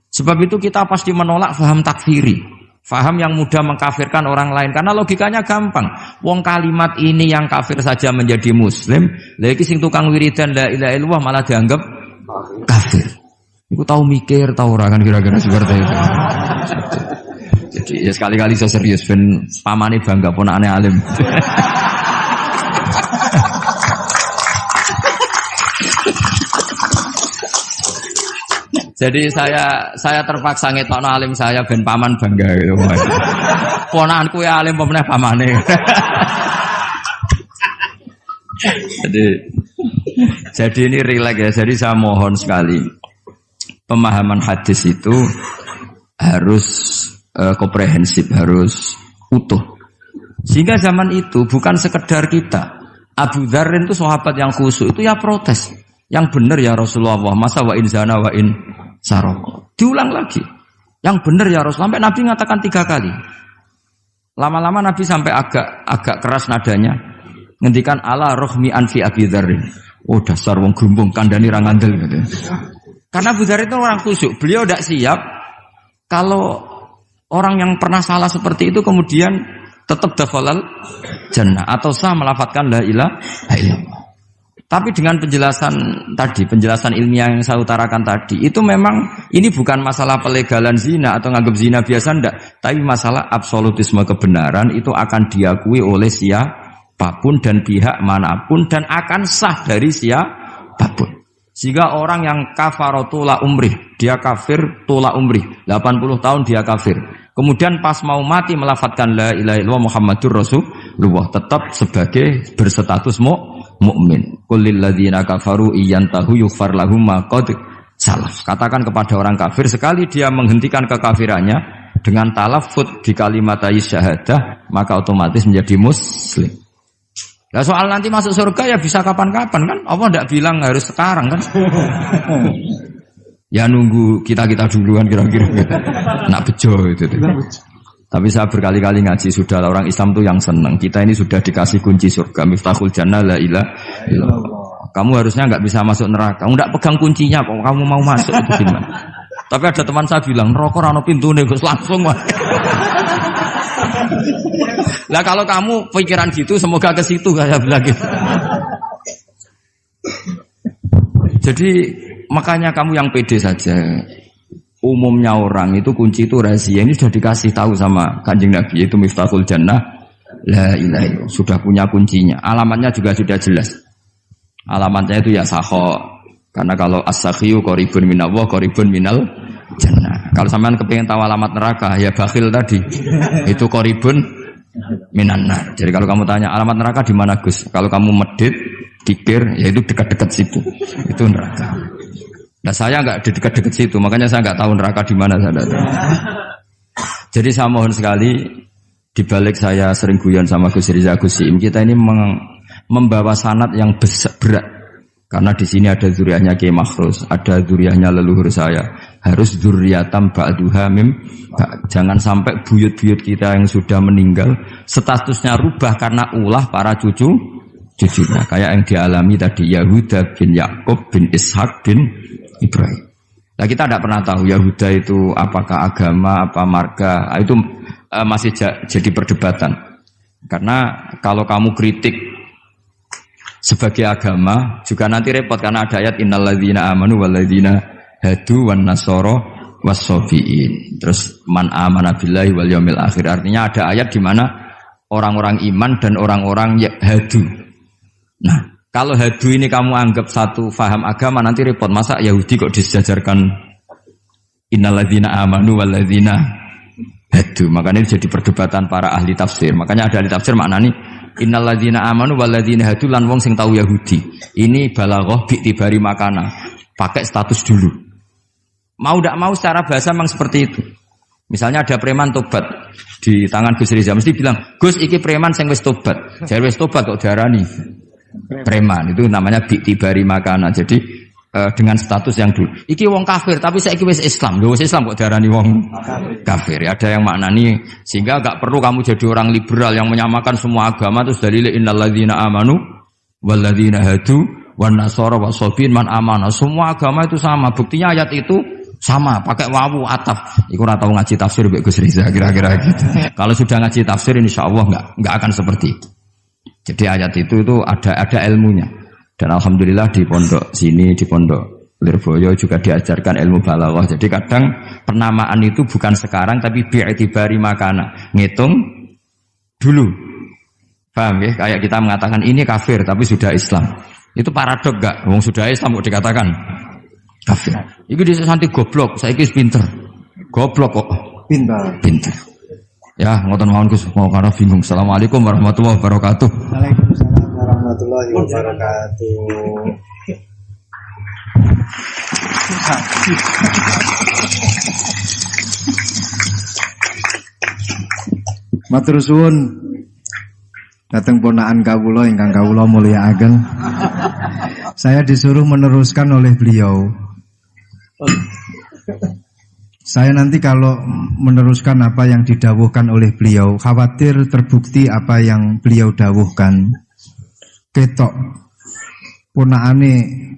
[SPEAKER 1] Sebab itu kita pasti menolak faham takfiri, faham yang mudah mengkafirkan orang lain. Karena logikanya gampang. Wong kalimat ini yang kafir saja menjadi muslim, lagi sing tukang wiridan la ilaha illallah malah dianggap kafir. Iku tahu mikir, tahu ora kan kira-kira seperti itu. Jadi ya sekali-kali saya serius ben pamane bangga ponakane alim. Jadi saya terpaksa ngetokno alim saya ben paman bangga gitu. Ponakanku ya alim pemenah pamane. Jadi ini rileks ya. Jadi saya mohon sekali pemahaman hadis itu harus komprehensif, harus utuh. Sehingga zaman itu bukan sekedar kita. Abu Dzar itu sahabat yang khusyuk itu ya protes. Yang benar ya Rasulullah, masa wa in zana wa in saraq. Diulang lagi. Yang benar ya Rasulullah. Sampai Nabi mengatakan 3 kali. Lama-lama Nabi sampai agak keras nadanya. Ngendikan ala rohmi anfi Abi Dzarrin. Oh dasar wong grumbung kandhani ra ngandel gitu. Karena Abu Dzar itu orang khusyuk. Beliau tidak siap kalau orang yang pernah salah seperti itu kemudian tetap dakhalal jannah atau sah melafadzkan la ilaha illallah. Tapi dengan penjelasan ilmiah yang saya utarakan tadi, itu memang ini bukan masalah pelegalan zina atau nganggap zina biasa, enggak. Tapi masalah absolutisme kebenaran itu akan diakui oleh siapapun dan pihak manapun dan akan sah dari siapapun. Sehingga orang yang kafaratula umrih, dia kafir tula umrih, 80 tahun dia kafir. Kemudian pas mau mati melafadzkan la ilaha illallah Muhammadur Rasulullah, tetap sebagai berstatus mukmin. Qul lil ladzina kafaru iyantahu yughfar lahum ma qad salaf. Katakan kepada orang kafir sekali dia menghentikan kekafirannya, dengan talaffuz di kalimat syahadah maka otomatis menjadi muslim. Nah soal nanti masuk surga ya bisa kapan-kapan kan? Allah tidak bilang harus sekarang kan? Ya nunggu kita duluan kira-kira gitu. Nak bejo itu. Tapi saya berkali-kali ngaji sudah orang Islam tuh yang senang. Kita ini sudah dikasih kunci surga, miftahul jannah la ilaha illallah. Kamu harusnya nggak bisa masuk neraka. Kamu nggak pegang kuncinya kok. Kamu mau masuk itu gimana? Tapi ada teman saya bilang, neraka ora ono pintune Gus langsung mah. Lah kalau kamu pikiran gitu semoga ke situ saya bilang gitu. Jadi makanya kamu yang pede saja. Umumnya orang itu kunci itu rahasia. Ini sudah dikasih tahu sama Kanjeng Nabi yaitu miftahul jannah la ilaha illallah. Sudah punya kuncinya. Alamatnya juga sudah jelas. Alamatnya itu ya sakho. Karena kalau as-sakhiyu qaribun minallah qaribun minal jannah. Kalau sampean kepengin tahu alamat neraka ya bakhil tadi. Itu qaribun minan nar. Jadi kalau kamu tanya alamat neraka di mana Gus? Kalau kamu medit, kikir, ya itu dekat-dekat situ. Itu neraka. Nah saya nggak di dekat-dekat situ, makanya saya nggak tahu neraka di mana saya tahu. Jadi saya mohon sekali, dibalik saya sering guyon sama Gus Riza Gusim, kita ini membawa sanad yang berat, karena di sini ada zuriatnya Kiai Makhrus, ada zuriatnya leluhur saya, harus zuriatam ba'duha mim. Jangan sampai buyut-buyut kita yang sudah meninggal statusnya rubah karena ulah para cucunya, kayak yang dialami tadi Yahuda bin Yakub bin Ishak bin Ibrahim. Nah kita tidak pernah tahu Yahuda itu apakah agama, apa marga, itu masih jadi perdebatan. Karena kalau kamu kritik sebagai agama juga nanti repot karena ada ayat innalladzina amanu walladzina hadu wan nasara wassabiin. Terus man amana billahi wal yaumil akhir. Artinya ada ayat di mana orang-orang iman dan orang-orang hadu. Nah, kalau hadu ini kamu anggap satu faham agama nanti repot. Masa Yahudi kok disejajarkan innalladzina amanu walladzina hadu. Makanya ini jadi perdebatan para ahli tafsir. Makanya ada ahli tafsir maknanya innalladzina amanu walladzina hadu lan wong sing tahu Yahudi. Ini balaghah bi'tibari makana. Pakai status dulu. Mau tidak mau secara bahasa memang seperti itu. Misalnya ada preman tobat di tangan Gus Riza mesti bilang, "Gus iki preman sing wis tobat." Jare wis tobat kok diarani preman, itu namanya bi'tibari makana. Jadi dengan status yang dulu. Iki wong kafir tapi saiki wis Islam. Lho wis Islam kok diarani wong kafir. Ya, ada yang maknani sehingga enggak perlu kamu jadi orang liberal yang menyamakan semua agama terus dalil innalladzina amanu walladzina hadu wan nasara wasabiin man amana. Semua agama itu sama. Buktinya ayat itu sama, pakai wawu ataf. Iku ora tau ngaji tafsir Mbak Gus Riza kira-kira gitu. Kalau sudah ngaji tafsir insyaallah enggak akan seperti itu. Jadi ayat itu ada ilmunya. Dan alhamdulillah di pondok sini, di pondok Lirboyo juga diajarkan ilmu balaghah. Jadi kadang penamaan itu bukan sekarang tapi bi'tibari makana. Ngitung dulu. Paham ya? Kayak kita mengatakan ini kafir tapi sudah Islam. Itu paradok enggak? Wong sudah Islam kok dikatakan kafir. Iki dhisik santi goblok, saiki wis pinter. Goblok kok pinter. Ya, ngoten mawon Gus, mau karena bingung. Assalamualaikum warahmatullahi wabarakatuh.
[SPEAKER 2] Waalaikumsalam warahmatullahi wabarakatuh. Matur suwun dateng ponakan kawula ingkang kawula mulyakaken. Saya disuruh meneruskan oleh beliau. Saya nanti kalau meneruskan apa yang didawuhkan oleh beliau, khawatir terbukti apa yang beliau dawuhkan. Ketok ponakane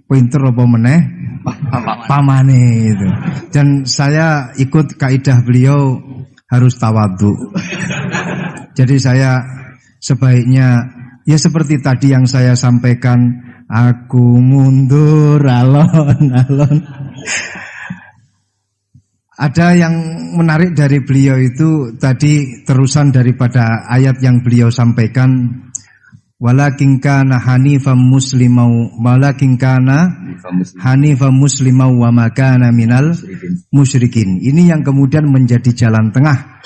[SPEAKER 2] pinter apa meneh pamane itu. Dan saya ikut kaidah beliau harus tawadhu. Jadi saya sebaiknya ya seperti tadi yang saya sampaikan, aku mundur alon-alon. Ada yang menarik dari beliau itu tadi terusan daripada ayat yang beliau sampaikan, walakin kana hanifan muslimau wa ma kana minal musyrikin. Ini yang kemudian menjadi jalan tengah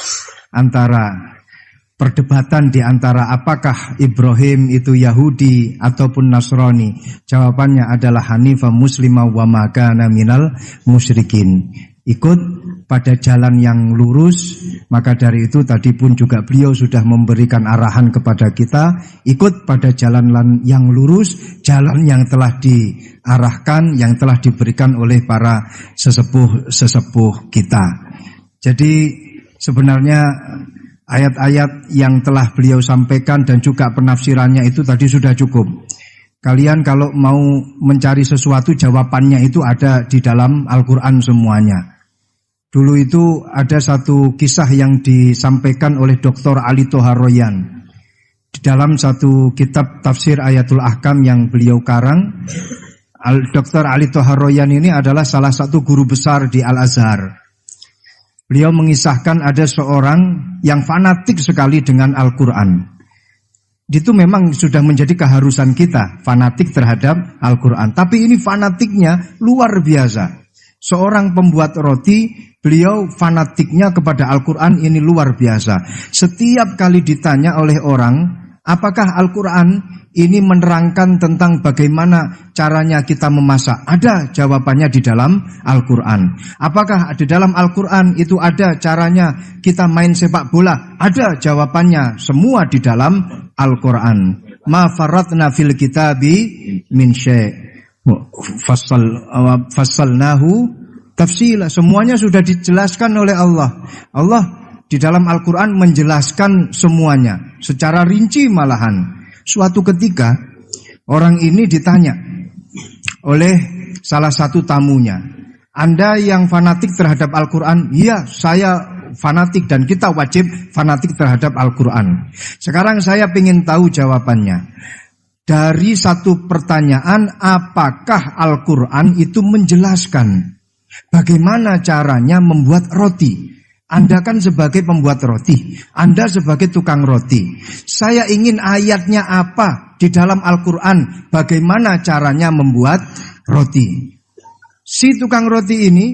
[SPEAKER 2] antara perdebatan di antara apakah Ibrahim itu Yahudi ataupun Nasrani. Jawabannya adalah hanifan muslimau wa ma kana minal musyrikin. Ikut pada jalan yang lurus. Maka dari itu tadi pun juga beliau sudah memberikan arahan kepada kita, ikut pada jalan yang lurus, jalan yang telah diarahkan, yang telah diberikan oleh para sesepuh kita. Jadi sebenarnya ayat-ayat yang telah beliau sampaikan dan juga penafsirannya itu tadi sudah cukup. Kalian kalau mau mencari sesuatu, jawabannya itu ada di dalam Al-Quran semuanya. Dulu itu ada satu kisah yang disampaikan oleh Dr. Ali Toharoyan di dalam satu kitab tafsir Ayatul Ahkam yang beliau karang. Dr. Ali Toharoyan ini adalah salah satu guru besar di Al-Azhar. Beliau mengisahkan ada seorang yang fanatik sekali dengan Al-Quran. Itu memang sudah menjadi keharusan kita, fanatik terhadap Al-Quran. Tapi ini fanatiknya luar biasa. Seorang pembuat roti, beliau fanatiknya kepada Al-Quran ini luar biasa. Setiap kali ditanya oleh orang, apakah Al-Quran ini menerangkan tentang bagaimana caranya kita memasak? Ada jawabannya di dalam Al-Quran. Apakah di dalam Al-Quran itu ada caranya kita main sepak bola? Ada jawabannya, semua di dalam Al-Quran. Ma faratna fil kitabi min syai'. Fassalnahu tafsila. Semuanya sudah dijelaskan oleh Allah. Allah di dalam Al-Quran menjelaskan semuanya secara rinci malahan. Suatu ketika orang ini ditanya oleh salah satu tamunya, Anda yang fanatik terhadap Al-Quran? Iya, saya fanatik dan kita wajib fanatik terhadap Al-Quran. Sekarang saya ingin tahu jawabannya. Dari satu pertanyaan, apakah Al-Quran itu menjelaskan bagaimana caranya membuat roti? Anda kan sebagai pembuat roti, Anda sebagai tukang roti. Saya ingin ayatnya apa di dalam Al-Quran, bagaimana caranya membuat roti. Si tukang roti ini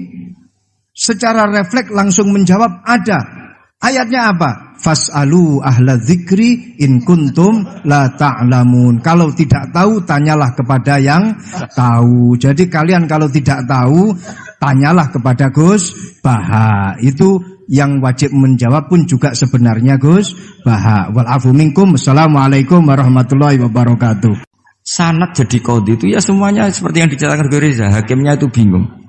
[SPEAKER 2] secara refleks langsung menjawab, ada. Ayatnya apa? Fas'alu ahla dzikri in kuntum la ta'lamun. Kalau tidak tahu, tanyalah kepada yang tahu. Jadi kalian kalau tidak tahu, tanyalah kepada Gus Baha. Itu yang wajib menjawab pun juga sebenarnya Gus Baha. Wal afu minkum. Assalamualaikum warahmatullahi wabarakatuh.
[SPEAKER 1] Sanad jadi qadhi itu ya semuanya seperti yang diceritakan Reza. Hakimnya itu bingung.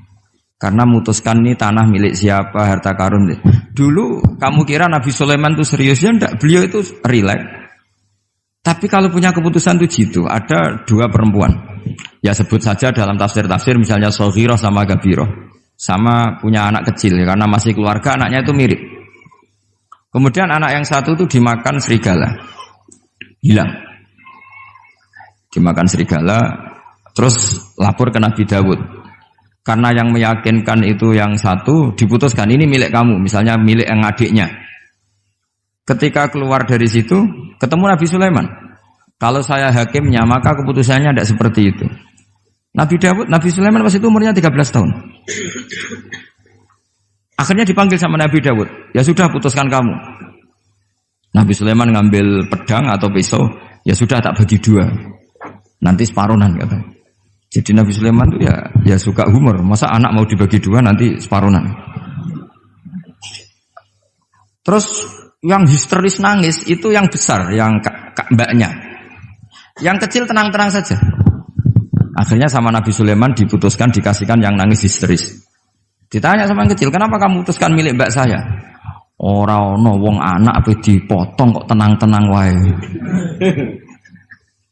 [SPEAKER 1] Karena memutuskan ini tanah milik siapa, harta karun. Dulu kamu kira Nabi Sulaiman itu serius, ya enggak, beliau itu rileks. Tapi kalau punya keputusan itu gitu, ada dua perempuan. Ya sebut saja dalam tafsir-tafsir misalnya Soghirah sama Gabiroh. Sama punya anak kecil, ya, karena masih keluarga anaknya itu mirip. Kemudian anak yang satu itu dimakan serigala. Hilang. Dimakan serigala, terus lapor ke Nabi Dawud. Karena yang meyakinkan itu yang satu, diputuskan ini milik kamu, misalnya milik yang adiknya. Ketika keluar dari situ, ketemu Nabi Sulaiman. Kalau saya hakimnya, maka keputusannya tidak seperti itu. Nabi Sulaiman pas itu umurnya 13 tahun. Akhirnya dipanggil sama Nabi Dawud. Ya sudah, putuskan kamu. Nabi Sulaiman ngambil pedang atau pisau. Ya sudah, tak bagi dua. Nanti separuhan katanya. Jadi Nabi Sulaiman itu ya suka humor. Masa anak mau dibagi dua nanti separuhan. Terus yang histeris nangis itu yang besar, yang mbaknya. Yang kecil tenang-tenang saja. Akhirnya sama Nabi Sulaiman diputuskan dikasihkan yang nangis histeris. Ditanya sama yang kecil, kenapa kamu putuskan milik mbak saya? Ora ono wong anak apa dipotong kok tenang-tenang wae.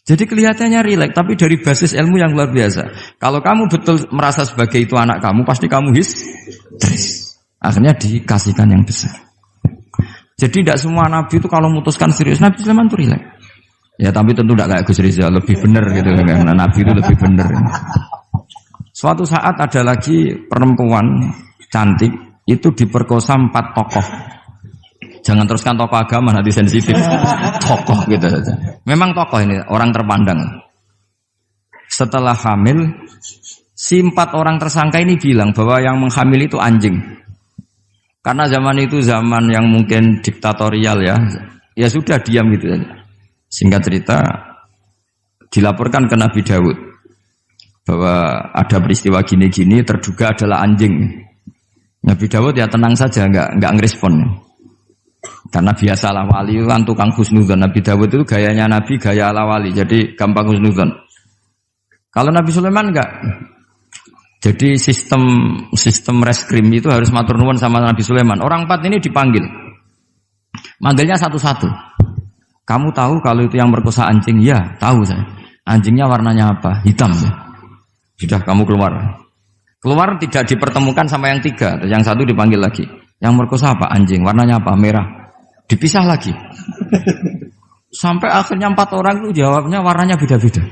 [SPEAKER 1] Jadi kelihatannya rileks, tapi dari basis ilmu yang luar biasa. Kalau kamu betul merasa sebagai itu anak kamu, pasti kamu histeris. Akhirnya dikasihkan yang besar. Jadi tidak semua nabi itu kalau memutuskan serius. Nabi Sulaiman itu rileks. Ya tapi tentu tidak kayak Gus Rizal, lebih benar gitu kan. Nabi itu lebih benar. Suatu saat ada lagi perempuan cantik itu diperkosa 4 tokoh. Jangan teruskan tokoh agama, nanti sensitif. Tokoh gitu saja. Memang tokoh ini, orang terpandang. Setelah hamil, si 4 orang tersangka ini bilang bahwa yang menghamil itu anjing. Karena zaman itu zaman yang mungkin diktatorial ya. Ya sudah, diam gitu saja. Singkat cerita, dilaporkan ke Nabi Dawud. Bahwa ada peristiwa gini-gini, terduga adalah anjing. Nabi Dawud ya tenang saja, enggak ngerespon. Karena biasalah wali itu kan tukang husnudzon. Nabi Dawud itu gayanya Nabi, gaya ala wali, jadi gampang husnudzon. Kalau Nabi Sulaiman enggak. Jadi sistem reskrim itu harus matur nuwun sama Nabi Sulaiman. Orang 4 ini dipanggil. Manggilnya satu-satu. Kamu tahu kalau itu yang merkosa anjing? Ya, tahu saya. Anjingnya warnanya apa? Hitam ya. Sudah kamu keluar. Keluar tidak dipertemukan sama yang 3. Yang 1 dipanggil lagi. Yang merkosa apa? Anjing. Warnanya apa? Merah. Dipisah lagi. Sampai akhirnya 4 orang itu jawabnya warnanya beda-beda.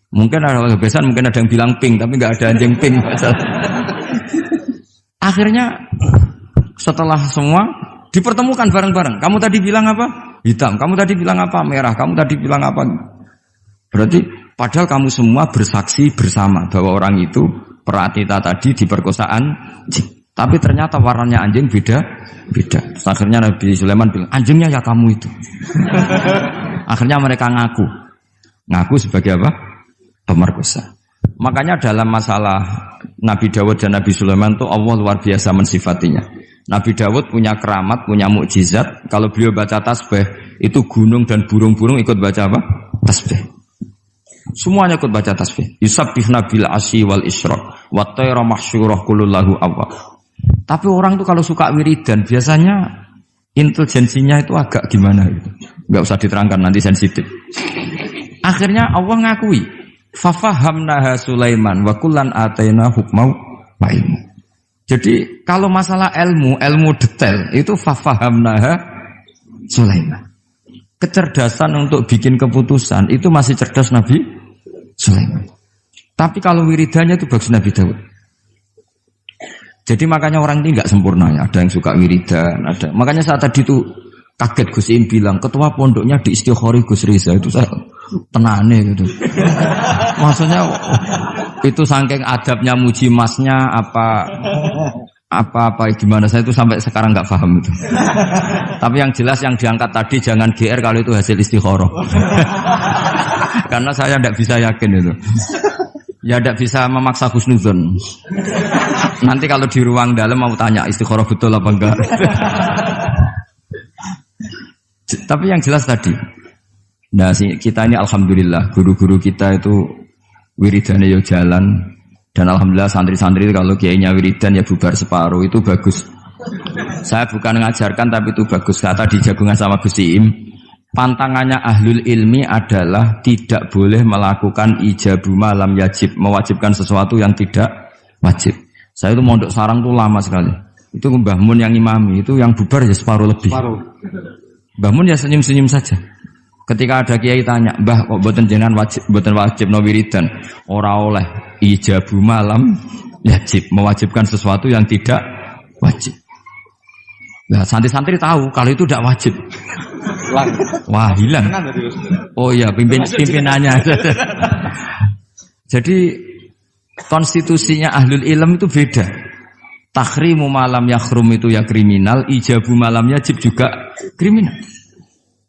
[SPEAKER 1] Mungkin ada kebiasaan, mungkin ada yang bilang pink, tapi nggak ada anjing pink. Akhirnya setelah semua dipertemukan bareng-bareng. Kamu tadi bilang apa? Hitam. Kamu tadi bilang apa? Merah. Kamu tadi bilang apa? Berarti padahal kamu semua bersaksi bersama bahwa orang itu Pratita tadi diperkosaan anjing. Tapi ternyata warnanya anjing beda. Terus akhirnya Nabi Sulaiman bilang, anjingnya ya kamu itu. Akhirnya mereka ngaku sebagai apa? Pemerkosa. Makanya dalam masalah Nabi Dawud dan Nabi Sulaiman itu Allah luar biasa mensifatinya. Nabi Dawud punya keramat, punya mukjizat. Kalau beliau baca tasbih, itu gunung dan burung-burung ikut baca apa? Tasbih. Semuanya ikut baca tasbih. Yusabbihna bil asyi wal isyraq wa tayra mahsyurah kulullahu awwab. Tapi orang tuh kalau suka wiridan biasanya intelijensinya itu agak gimana gitu. Enggak usah diterangkan nanti sensitif. Akhirnya Allah ngakui, fafahamnaha Sulaiman wa kullan ataina hukmau wa ilmu. Jadi kalau masalah ilmu detail itu fafahamnaha Sulaiman. Kecerdasan untuk bikin keputusan itu masih cerdas Nabi Sulaiman. Tapi kalau wiridannya itu bagus Nabi Dawud. Jadi makanya orang ini nggak sempurna ya. Ada yang suka wiridan, ada. Makanya saat tadi itu kaget Gus Im bilang ketua pondoknya di Istighori Gus Riza itu saya tenane gitu. Maksudnya itu saking adabnya muji masnya apa gimana saya itu sampai sekarang nggak paham itu. Tapi yang jelas yang diangkat tadi jangan GR kalau itu hasil istikharah. Karena saya tidak bisa yakin itu. Ya tidak bisa memaksa husnudzon. Nanti kalau di ruang dalam mau tanya istikharah betul apa enggak. Tapi yang jelas tadi. Nah, kita ini alhamdulillah guru-guru kita itu wiridannya ya jalan dan alhamdulillah santri-santri kalau kiainya wiridan ya bubar separuh itu bagus. Saya bukan mengajarkan tapi itu bagus. Kata di jagungan sama Gus Iim, pantangannya ahlul ilmi adalah tidak boleh melakukan ijabu malam yajib, mewajibkan sesuatu yang tidak wajib. Saya itu mondok sarang tuh lama sekali. Itu Mbah Mun yang imami, itu yang bubar ya separuh lebih. Mbah Mun ya senyum-senyum saja. Ketika ada kiai tanya, "Mbah, kok boten jenengan boten wajib no wiridan?" Ora oleh ijabu malam yajib, mewajibkan sesuatu yang tidak wajib. Nah, santri-santri tahu kalau itu tidak wajib. Wah, hilang. Oh iya, pimpinannya. Jadi konstitusinya ahlul ilm itu beda. Tahrimu malam yakhrum itu ya kriminal, ijabu malam yajib juga kriminal.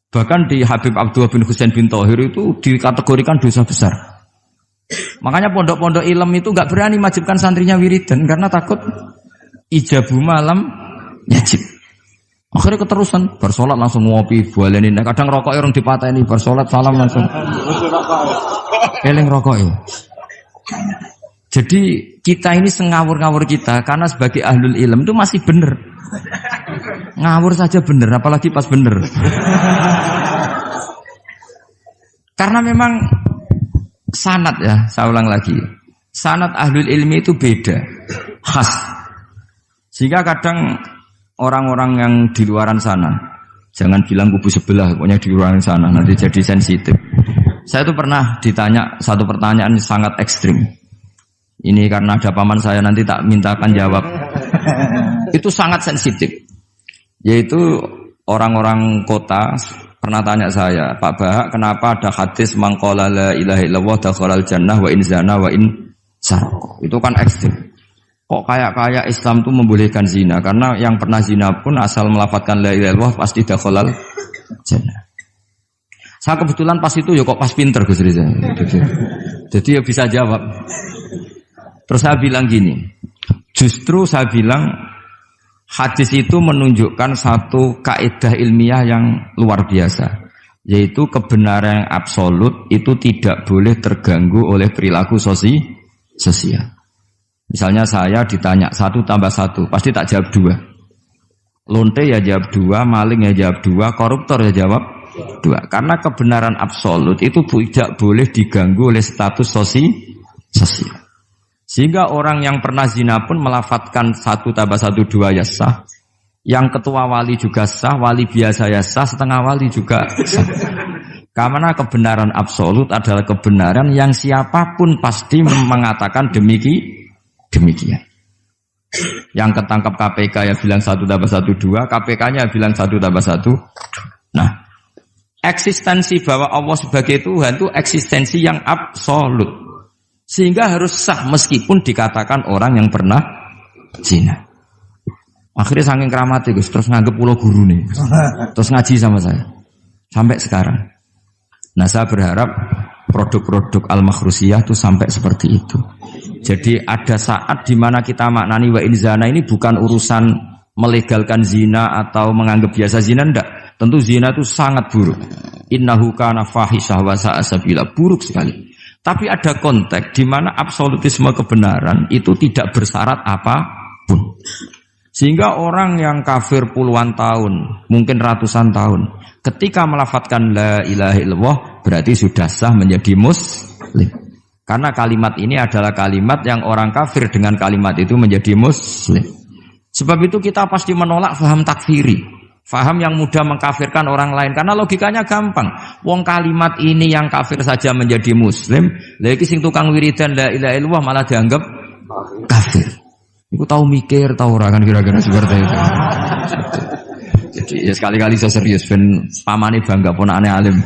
[SPEAKER 1] Bahkan di Habib Abdullah bin Husain bin Thohir itu dikategorikan dosa besar. Makanya pondok-pondok ilm itu enggak berani wajibkan santrinya wiridan karena takut ijabu malam yajib. Akhirnya keterusan, bersolat langsung ngopi, bualenin. Kadang rokoknya orang dipatahin, bersolat salam langsung. Eling rokoknya. Jadi kita ini sengawur-ngawur kita karena sebagai ahlul ilm itu masih benar. Ngawur saja benar, apalagi pas benar. Karena memang sanad ya, saya ulang lagi. Sanad ahlul ilmi itu beda, khas. Sehingga kadang orang-orang yang di luaran sana, jangan bilang kubu sebelah, pokoknya di luaran sana, nanti jadi sensitif. Saya itu pernah ditanya satu pertanyaan sangat ekstrim. Ini karena ada paman saya nanti tak mintakan jawab. Itu sangat sensitif. Yaitu orang-orang kota pernah tanya saya, Pak Bahak, kenapa ada hadis mangqala la ilaha illallah dakhalal jannah wa in zana wa in sarqa. Itu kan ekstrim. Kok kayak Islam itu membolehkan zina? Karena yang pernah zina pun asal melafadzkan la ilaha illallah pasti dakhalal jannah. Saya kebetulan pas itu ya kok pas pinter Gus Riza. Jadi ya bisa jawab. Terus saya bilang gini, justru saya bilang Hadis itu menunjukkan satu kaidah ilmiah yang luar biasa, yaitu kebenaran yang absolut itu tidak boleh terganggu oleh perilaku sosial. Misalnya saya ditanya 1 tambah 1, pasti tak jawab 2. Lonte ya jawab 2, maling ya jawab 2, koruptor ya jawab 2. Karena kebenaran absolut itu tidak boleh diganggu oleh status sosial. Sehingga orang yang pernah zina pun melafatkan 1 tambah 1 2 ya sah. Yang ketua wali juga sah, wali biasa ya sah, setengah wali juga sah. Karena kebenaran absolut adalah kebenaran yang siapapun pasti mengatakan demikian. Yang ketangkap KPK ya bilang 1 tambah 1 2, KPK-nya bilang 1 tambah 1. Nah, eksistensi bahwa Allah sebagai Tuhan itu eksistensi yang absolut. Sehingga harus sah meskipun dikatakan orang yang pernah zina. Akhirnya saking keramatnya Gus, terus nganggep pulau guru nih, terus ngaji sama saya sampai sekarang. Nah saya berharap produk-produk al-makhrusiyah itu sampai seperti itu. Jadi ada saat di mana kita maknani wa in zina ini bukan urusan melegalkan zina atau menganggap biasa zina, enggak. Tentu zina itu sangat buruk. Innahu kana fahisyah wa sa'a sabila, buruk sekali. Tapi ada konteks di mana absolutisme kebenaran itu tidak bersyarat apapun. Sehingga orang yang kafir puluhan tahun, mungkin ratusan tahun, ketika melafadzkan la ilaha illallah berarti sudah sah menjadi muslim. Karena kalimat ini adalah kalimat yang orang kafir dengan kalimat itu menjadi muslim. Sebab itu kita pasti menolak faham takfiri. Faham yang mudah mengkafirkan orang lain. Karena logikanya gampang. Wong kalimat ini yang kafir saja menjadi muslim. Lagi sing tukang wiridan la ilaha illallah malah dianggap kafir. Iku tahu mikir, tahu orang kan kira-kira seperti itu. Jadi ya sekali-kali saya serius. Ben pamane bangga ponakane alim.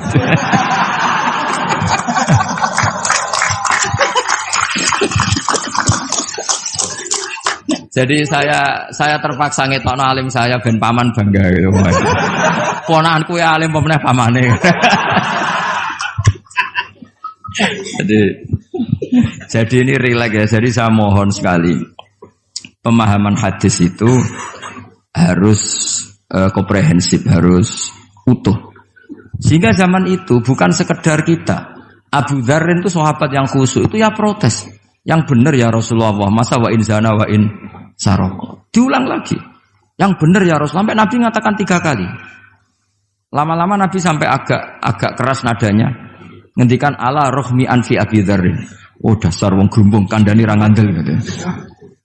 [SPEAKER 1] Jadi saya terpaksa ngetokno alim saya ben paman bangga gitu. Ponakanku ya alim pemeneh pamane. Jadi ini rileks ya. Jadi saya mohon sekali pemahaman hadis itu harus komprehensif, harus utuh. Sehingga zaman itu bukan sekedar kita. Abu Dzar itu sahabat yang khusyuk itu ya protes. Yang benar ya Rasulullah, masa wa in zana wa in saroko. Diulang lagi. Yang benar ya Rasulullah. Sampai Nabi mengatakan 3 kali. Lama-lama Nabi sampai agak keras nadanya. Ngendikan ala rohmi anfi Abi Dzarrin. Oh dasar wong grumbung kandhani ra ngandel gitu.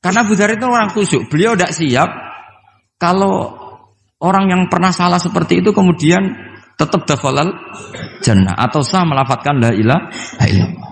[SPEAKER 1] Karena Abu Dzar itu orang khusyuk. Beliau tidak siap kalau orang yang pernah salah seperti itu kemudian tetap dakhalal jannah atau sah melafadzkan la ilaha illallah.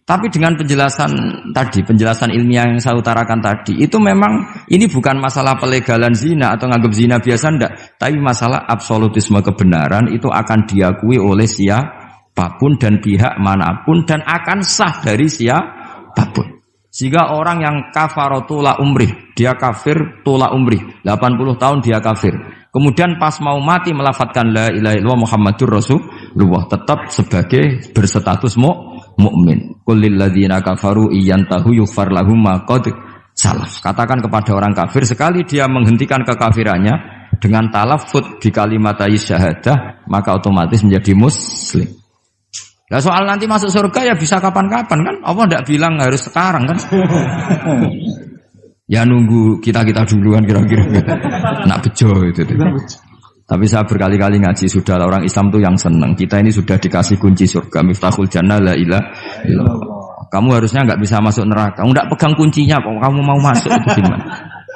[SPEAKER 1] Tapi dengan penjelasan ilmiah yang saya utarakan tadi, itu memang ini bukan masalah pelegalan zina atau nganggap zina biasa, enggak. Tapi masalah absolutisme kebenaran itu akan diakui oleh siapapun dan pihak manapun dan akan sah dari siapapun. Sehingga orang yang kafaro tula umrih, dia kafir tula umrih, 80 tahun dia kafir. Kemudian pas mau mati melafadzkan la ilaha illallah Muhammadur Rasulullah, tetap sebagai berstatus mukmin. Qul lil ladzina kafaru iyantahu yughfar lahum ma qad salaf. Katakan kepada orang kafir sekali dia menghentikan kekafirannya dengan talaffuz di kalimat syahadah, maka otomatis menjadi muslim. Nah soal nanti masuk surga ya bisa kapan-kapan kan? Allah tidak bilang harus sekarang kan? Ya nunggu kita duluan kira-kira. Nak bejo itu. Tapi saya berkali-kali ngaji sudah orang Islam tuh yang senang. Kita ini sudah dikasih kunci surga, miftahul jannah la ilaha illallah. Kamu harusnya nggak bisa masuk neraka. Kamu nggak pegang kuncinya, kok kamu mau masuk itu gimana?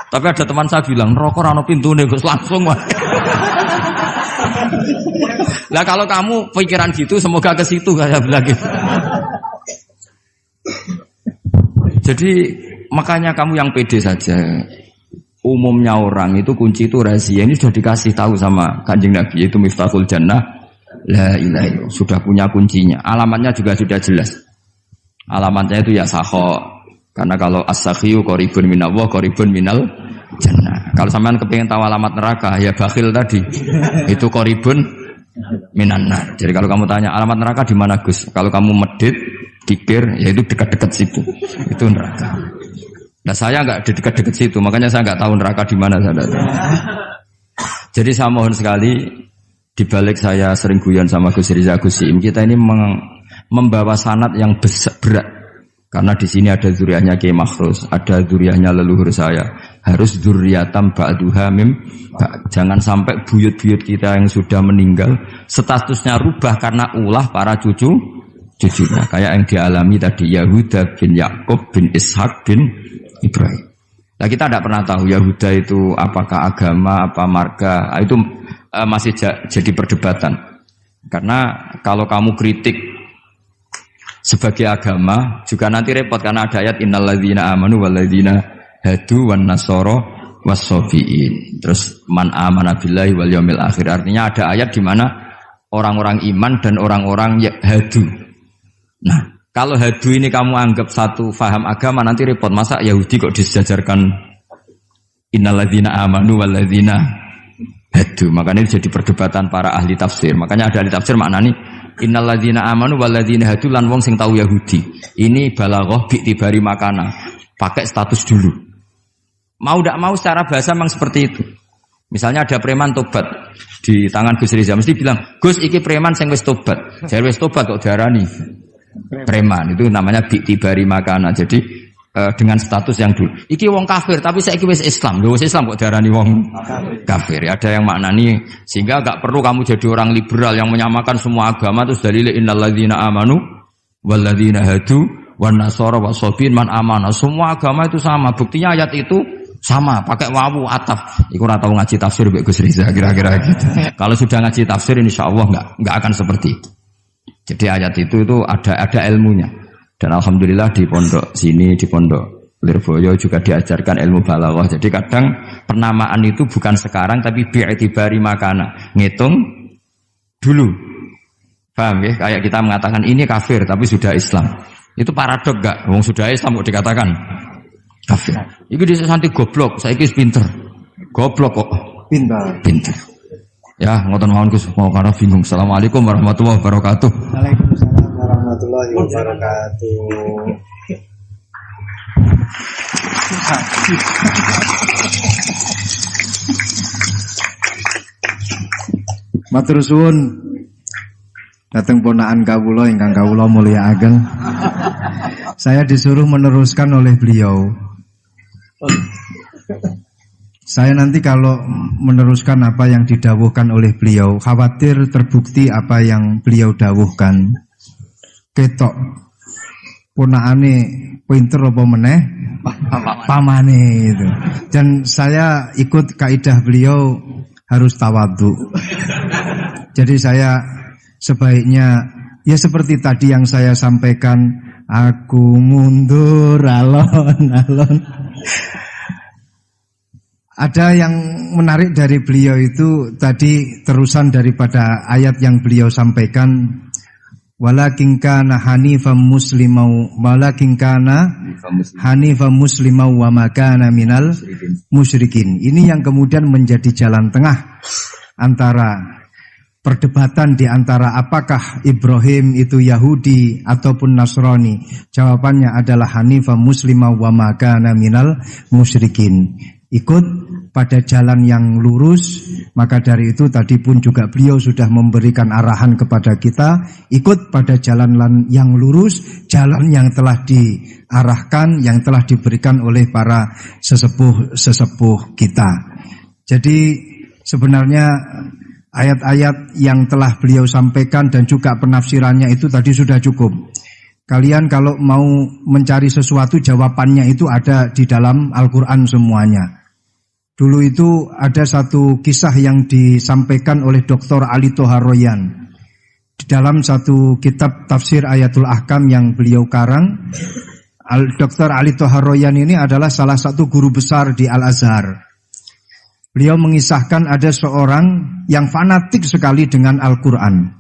[SPEAKER 1] Tapi ada teman saya bilang, neraka ora ono pintune Gus, langsung wae. Lah kalau kamu pikiran gitu semoga ke situ saya bilang gitu. Jadi makanya kamu yang pede saja. Umumnya orang itu kunci itu rahasia. Ini sudah dikasih tahu sama Kanjeng Nabi, yaitu miftahul jannah la ilaha illallah. Sudah punya kuncinya. Alamatnya juga sudah jelas. Alamatnya itu ya sakho. Karena kalau as-sakhiyu qaribun minallah, qaribun minal jannah. Kalau sampean kepengin tahu alamat neraka, ya bakhil tadi. Itu qaribun minannar. Jadi kalau kamu tanya alamat neraka di mana Gus? Kalau kamu medit, pikir, ya itu dekat-dekat situ. Itu neraka. Nah saya nggak di dekat-dekat situ, makanya saya nggak tahu neraka di mana saya tahu. Jadi saya mohon sekali, di balik saya sering guyon sama Gus Riza Gus Siim, kita ini membawa sanad yang berat. Karena di sini ada zuriatnya Kiai Makhrus, ada zuriatnya leluhur saya. Harus zuriatam ba'duha mim. Jangan sampai buyut-buyut kita yang sudah meninggal statusnya rubah karena ulah para cucunya. Kayak yang dialami tadi Yahuda bin Yakub bin Ishak bin Ibrahim. Nah kita tidak pernah tahu Yahuda itu apakah agama, apa marga. Itu masih jadi perdebatan. Karena kalau kamu kritik sebagai agama juga nanti repot karena ada ayat innalladzina amanu walladzina hadu wan nasara wassabiin. Terus man amana billahi wal yaumil akhir. Artinya ada ayat di mana orang-orang iman dan orang-orang hadu. Nah, kalau hadu ini kamu anggap satu faham agama nanti repot. Masa Yahudi kok disejajarkan innalladzina amanu walladzina hadu. Makanya ini jadi perdebatan para ahli tafsir. Makanya ada ahli tafsir maknani innalladzina amanu walladzina hadu lan wong sing tahu Yahudi. Ini balaghah bi'tibari makana. Pakai status dulu. Mau tidak mau secara bahasa memang seperti itu. Misalnya ada preman tobat di tangan Gus Riza mesti bilang, "Gus iki preman sing wis tobat." Jare wis tobat kok diarani preman. Itu namanya bi'tibari makana. Jadi dengan status yang dulu. Iki wong kafir tapi saiki wis Islam. Lho wis Islam kok diarani wong kafir. Ada yang maknani sehingga enggak perlu kamu jadi orang liberal yang menyamakan semua agama terus dalile innalladzina amanu walladzina hadu wan nasara wasabiin man amana. Semua agama itu sama. Buktinya ayat itu sama, pakai wawu ataf. Iku ora tau ngaji tafsir mbek Gus Riza kira-kira gitu. Kalau sudah ngaji tafsir insyaallah enggak akan seperti itu. Jadi ayat itu ada ilmunya. Dan alhamdulillah di pondok sini, di pondok Lirboyo juga diajarkan ilmu balaghah. Jadi kadang penamaan itu bukan sekarang tapi bi'tibari makana. Ngitung dulu. Paham ya? Kayak kita mengatakan ini kafir tapi sudah Islam. Itu paradok enggak? Wong sudah Islam kok dikatakan kafir. Iku dhisik santi goblok, saiki wis pinter. Goblok kok pinter. Ya, ngoten mawon Gus, mau karena bingung. Assalamualaikum warahmatullahi wabarakatuh.
[SPEAKER 2] Waalaikumsalam warahmatullahi wabarakatuh. Matur suwun dateng ponakan kawula ingkang kawula mulyakaken. Saya disuruh meneruskan oleh beliau. Saya nanti kalau meneruskan apa yang didawuhkan oleh beliau, khawatir terbukti apa yang beliau dawuhkan. Ketok ponakane pinter apa meneh pamane itu. Dan saya ikut kaidah beliau harus tawadhu. Jadi saya sebaiknya ya seperti tadi yang saya sampaikan, aku mundur alon-alon. Ada yang menarik dari beliau itu tadi terusan daripada ayat yang beliau sampaikan, walakin kana hanifan muslimau wa ma kana minal musyrikin. Ini yang kemudian menjadi jalan tengah antara perdebatan di antara apakah Ibrahim itu Yahudi ataupun Nasrani. Jawabannya adalah hanifan muslimau wa ma kana minal musyrikin. Ikut pada jalan yang lurus. Maka dari itu tadi pun juga beliau sudah memberikan arahan kepada kita, ikut pada jalan yang lurus, jalan yang telah diarahkan, yang telah diberikan oleh para sesepuh kita. Jadi sebenarnya ayat-ayat yang telah beliau sampaikan dan juga penafsirannya itu tadi sudah cukup. Kalian kalau mau mencari sesuatu, jawabannya itu ada di dalam Al-Quran semuanya. Dulu itu ada satu kisah yang disampaikan oleh Dr. Ali Toharoyan. Di dalam satu kitab tafsir Ayatul Ahkam yang beliau karang, Dr. Ali Toharoyan ini adalah salah satu guru besar di Al-Azhar. Beliau mengisahkan ada seorang yang fanatik sekali dengan Al-Quran.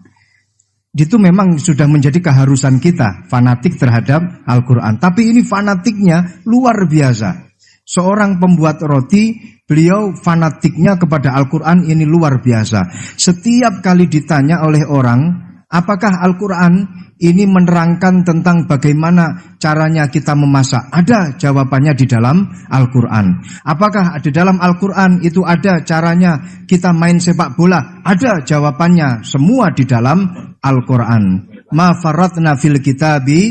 [SPEAKER 2] Itu memang sudah menjadi keharusan kita, fanatik terhadap Al-Quran. Tapi ini fanatiknya luar biasa. Seorang pembuat roti, beliau fanatiknya kepada Al-Quran ini luar biasa. Setiap kali ditanya oleh orang, Apakah Al-Quran ini menerangkan tentang bagaimana caranya kita memasak? Ada jawabannya di dalam Al-Quran. Apakah di dalam Al-Quran itu ada caranya kita main sepak bola? Ada jawabannya, semua di dalam Al-Quran. Ma faratna fil kitabi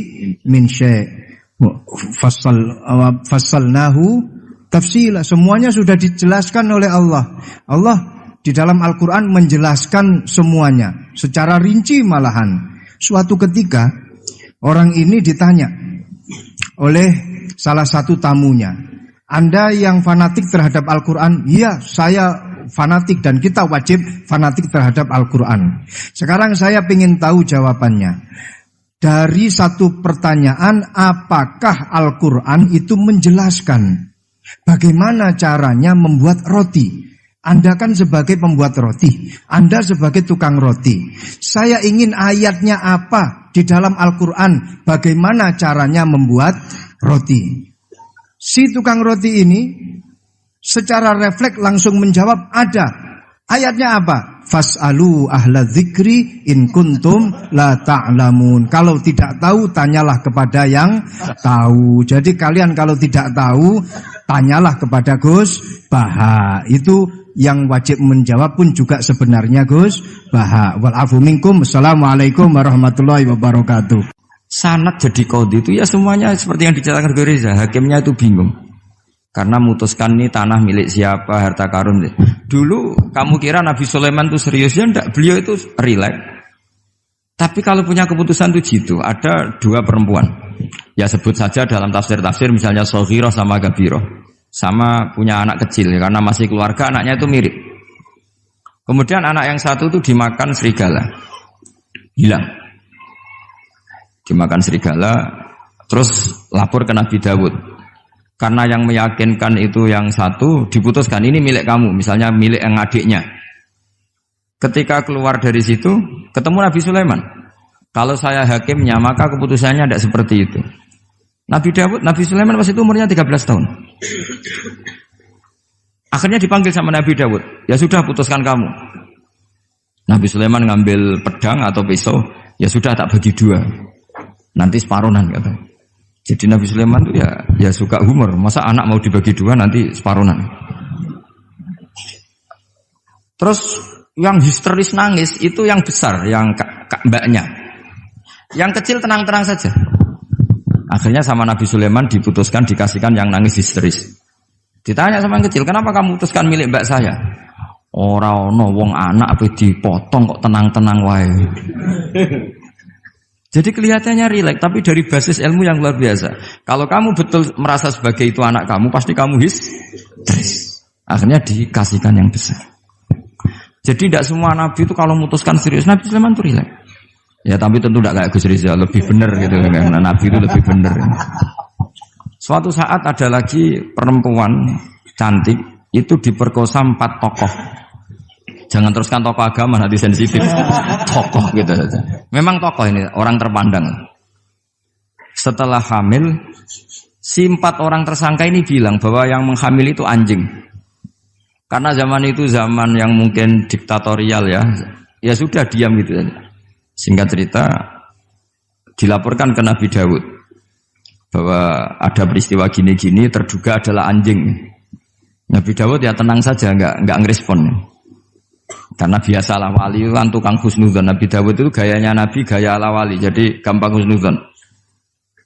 [SPEAKER 2] min syai' fassalnahu tafsila. Semuanya sudah dijelaskan oleh Allah. Allah di dalam Al-Quran menjelaskan semuanya secara rinci malahan. Suatu ketika orang ini ditanya oleh salah satu tamunya, Anda yang fanatik terhadap Al-Quran? Iya, saya fanatik dan kita wajib fanatik terhadap Al-Quran. Sekarang saya ingin tahu jawabannya. Dari satu pertanyaan, apakah Al-Quran itu menjelaskan bagaimana caranya membuat roti? Anda kan sebagai pembuat roti, Anda sebagai tukang roti. Saya ingin ayatnya apa di dalam Al-Quran, bagaimana caranya membuat roti. Si tukang roti ini secara refleks langsung menjawab, ada. Ayatnya apa? Fas'alu ahla dzikri in kuntum la ta'lamun. Kalau tidak tahu, tanyalah kepada yang tahu. Jadi kalian kalau tidak tahu, tanyalah kepada Gus Baha. Itu yang wajib menjawab pun juga sebenarnya Gus Baha. Wal afu minkum. Assalamualaikum warahmatullahi wabarakatuh.
[SPEAKER 1] Sanad jadi qadhi itu ya semuanya seperti yang diceritakan Reza. Hakimnya itu bingung. Karena memutuskan ini tanah milik siapa, harta karun. Dulu kamu kira Nabi Sulaiman itu serius, ya enggak, beliau itu rileks. Tapi kalau punya keputusan itu gitu, ada dua perempuan. Ya sebut saja dalam tafsir-tafsir misalnya Soghirah sama Gabiroh. Sama punya anak kecil, karena masih keluarga anaknya itu mirip. Kemudian anak yang satu itu dimakan serigala. Hilang. Dimakan serigala, terus lapor ke Nabi Dawud. Karena yang meyakinkan itu yang satu, diputuskan ini milik kamu, misalnya milik yang adiknya. Ketika keluar dari situ, ketemu Nabi Sulaiman. Kalau saya hakimnya, maka keputusannya tidak seperti itu. Nabi Sulaiman pas itu umurnya 13 tahun. Akhirnya dipanggil sama Nabi Dawud. Ya sudah, putuskan kamu. Nabi Sulaiman ngambil pedang atau pisau. Ya sudah, tak bagi dua. Nanti separuhan kata. Jadi Nabi Sulaiman itu ya suka humor. Masa anak mau dibagi dua nanti separuhan. Terus yang histeris nangis itu yang besar, yang mbaknya. Yang kecil tenang-tenang saja. Akhirnya sama Nabi Sulaiman diputuskan dikasihkan yang nangis histeris. Ditanya sama yang kecil, kenapa kamu putuskan milik mbak saya? Ora ono wong anak apa dipotong kok tenang-tenang wae. Jadi kelihatannya rileks, tapi dari basis ilmu yang luar biasa. Kalau kamu betul merasa sebagai itu anak kamu, pasti kamu histeris. Akhirnya dikasihkan yang besar. Jadi tidak semua nabi itu kalau memutuskan serius. Nabi Sulaiman itu rileks. Ya tapi tentu tidak kayak Gus Rizal, lebih benar gitu kan. Nabi itu lebih benar. Suatu saat ada lagi perempuan cantik itu diperkosa 4 tokoh. Jangan teruskan tokoh agama, nanti sensitif. Tokoh gitu saja. Memang tokoh ini orang terpandang. Setelah hamil, si 4 orang tersangka ini bilang bahwa yang menghamil itu anjing. Karena zaman itu zaman yang mungkin diktatorial ya. Ya sudah diam gitu saja. Singkat cerita, dilaporkan ke Nabi Dawud bahwa ada peristiwa gini-gini, terduga adalah anjing. Nabi Dawud ya tenang saja, enggak ngerespon. Karena biasalah wali itu kan tukang husnudzon. Nabi Dawud itu gayanya Nabi, gaya ala wali, jadi gampang husnudzon.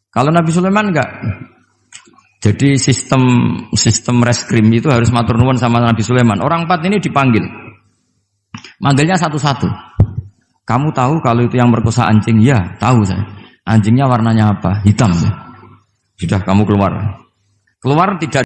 [SPEAKER 1] Kalau Nabi Sulaiman enggak. Jadi sistem reskrim itu harus matur nuwun sama Nabi Sulaiman. Orang 4 ini dipanggil. Manggilnya satu-satu. Kamu tahu kalau itu yang merkosa anjing? Ya, tahu saya. Anjingnya warnanya apa? Hitam. Sudah kamu keluar. Keluar tidak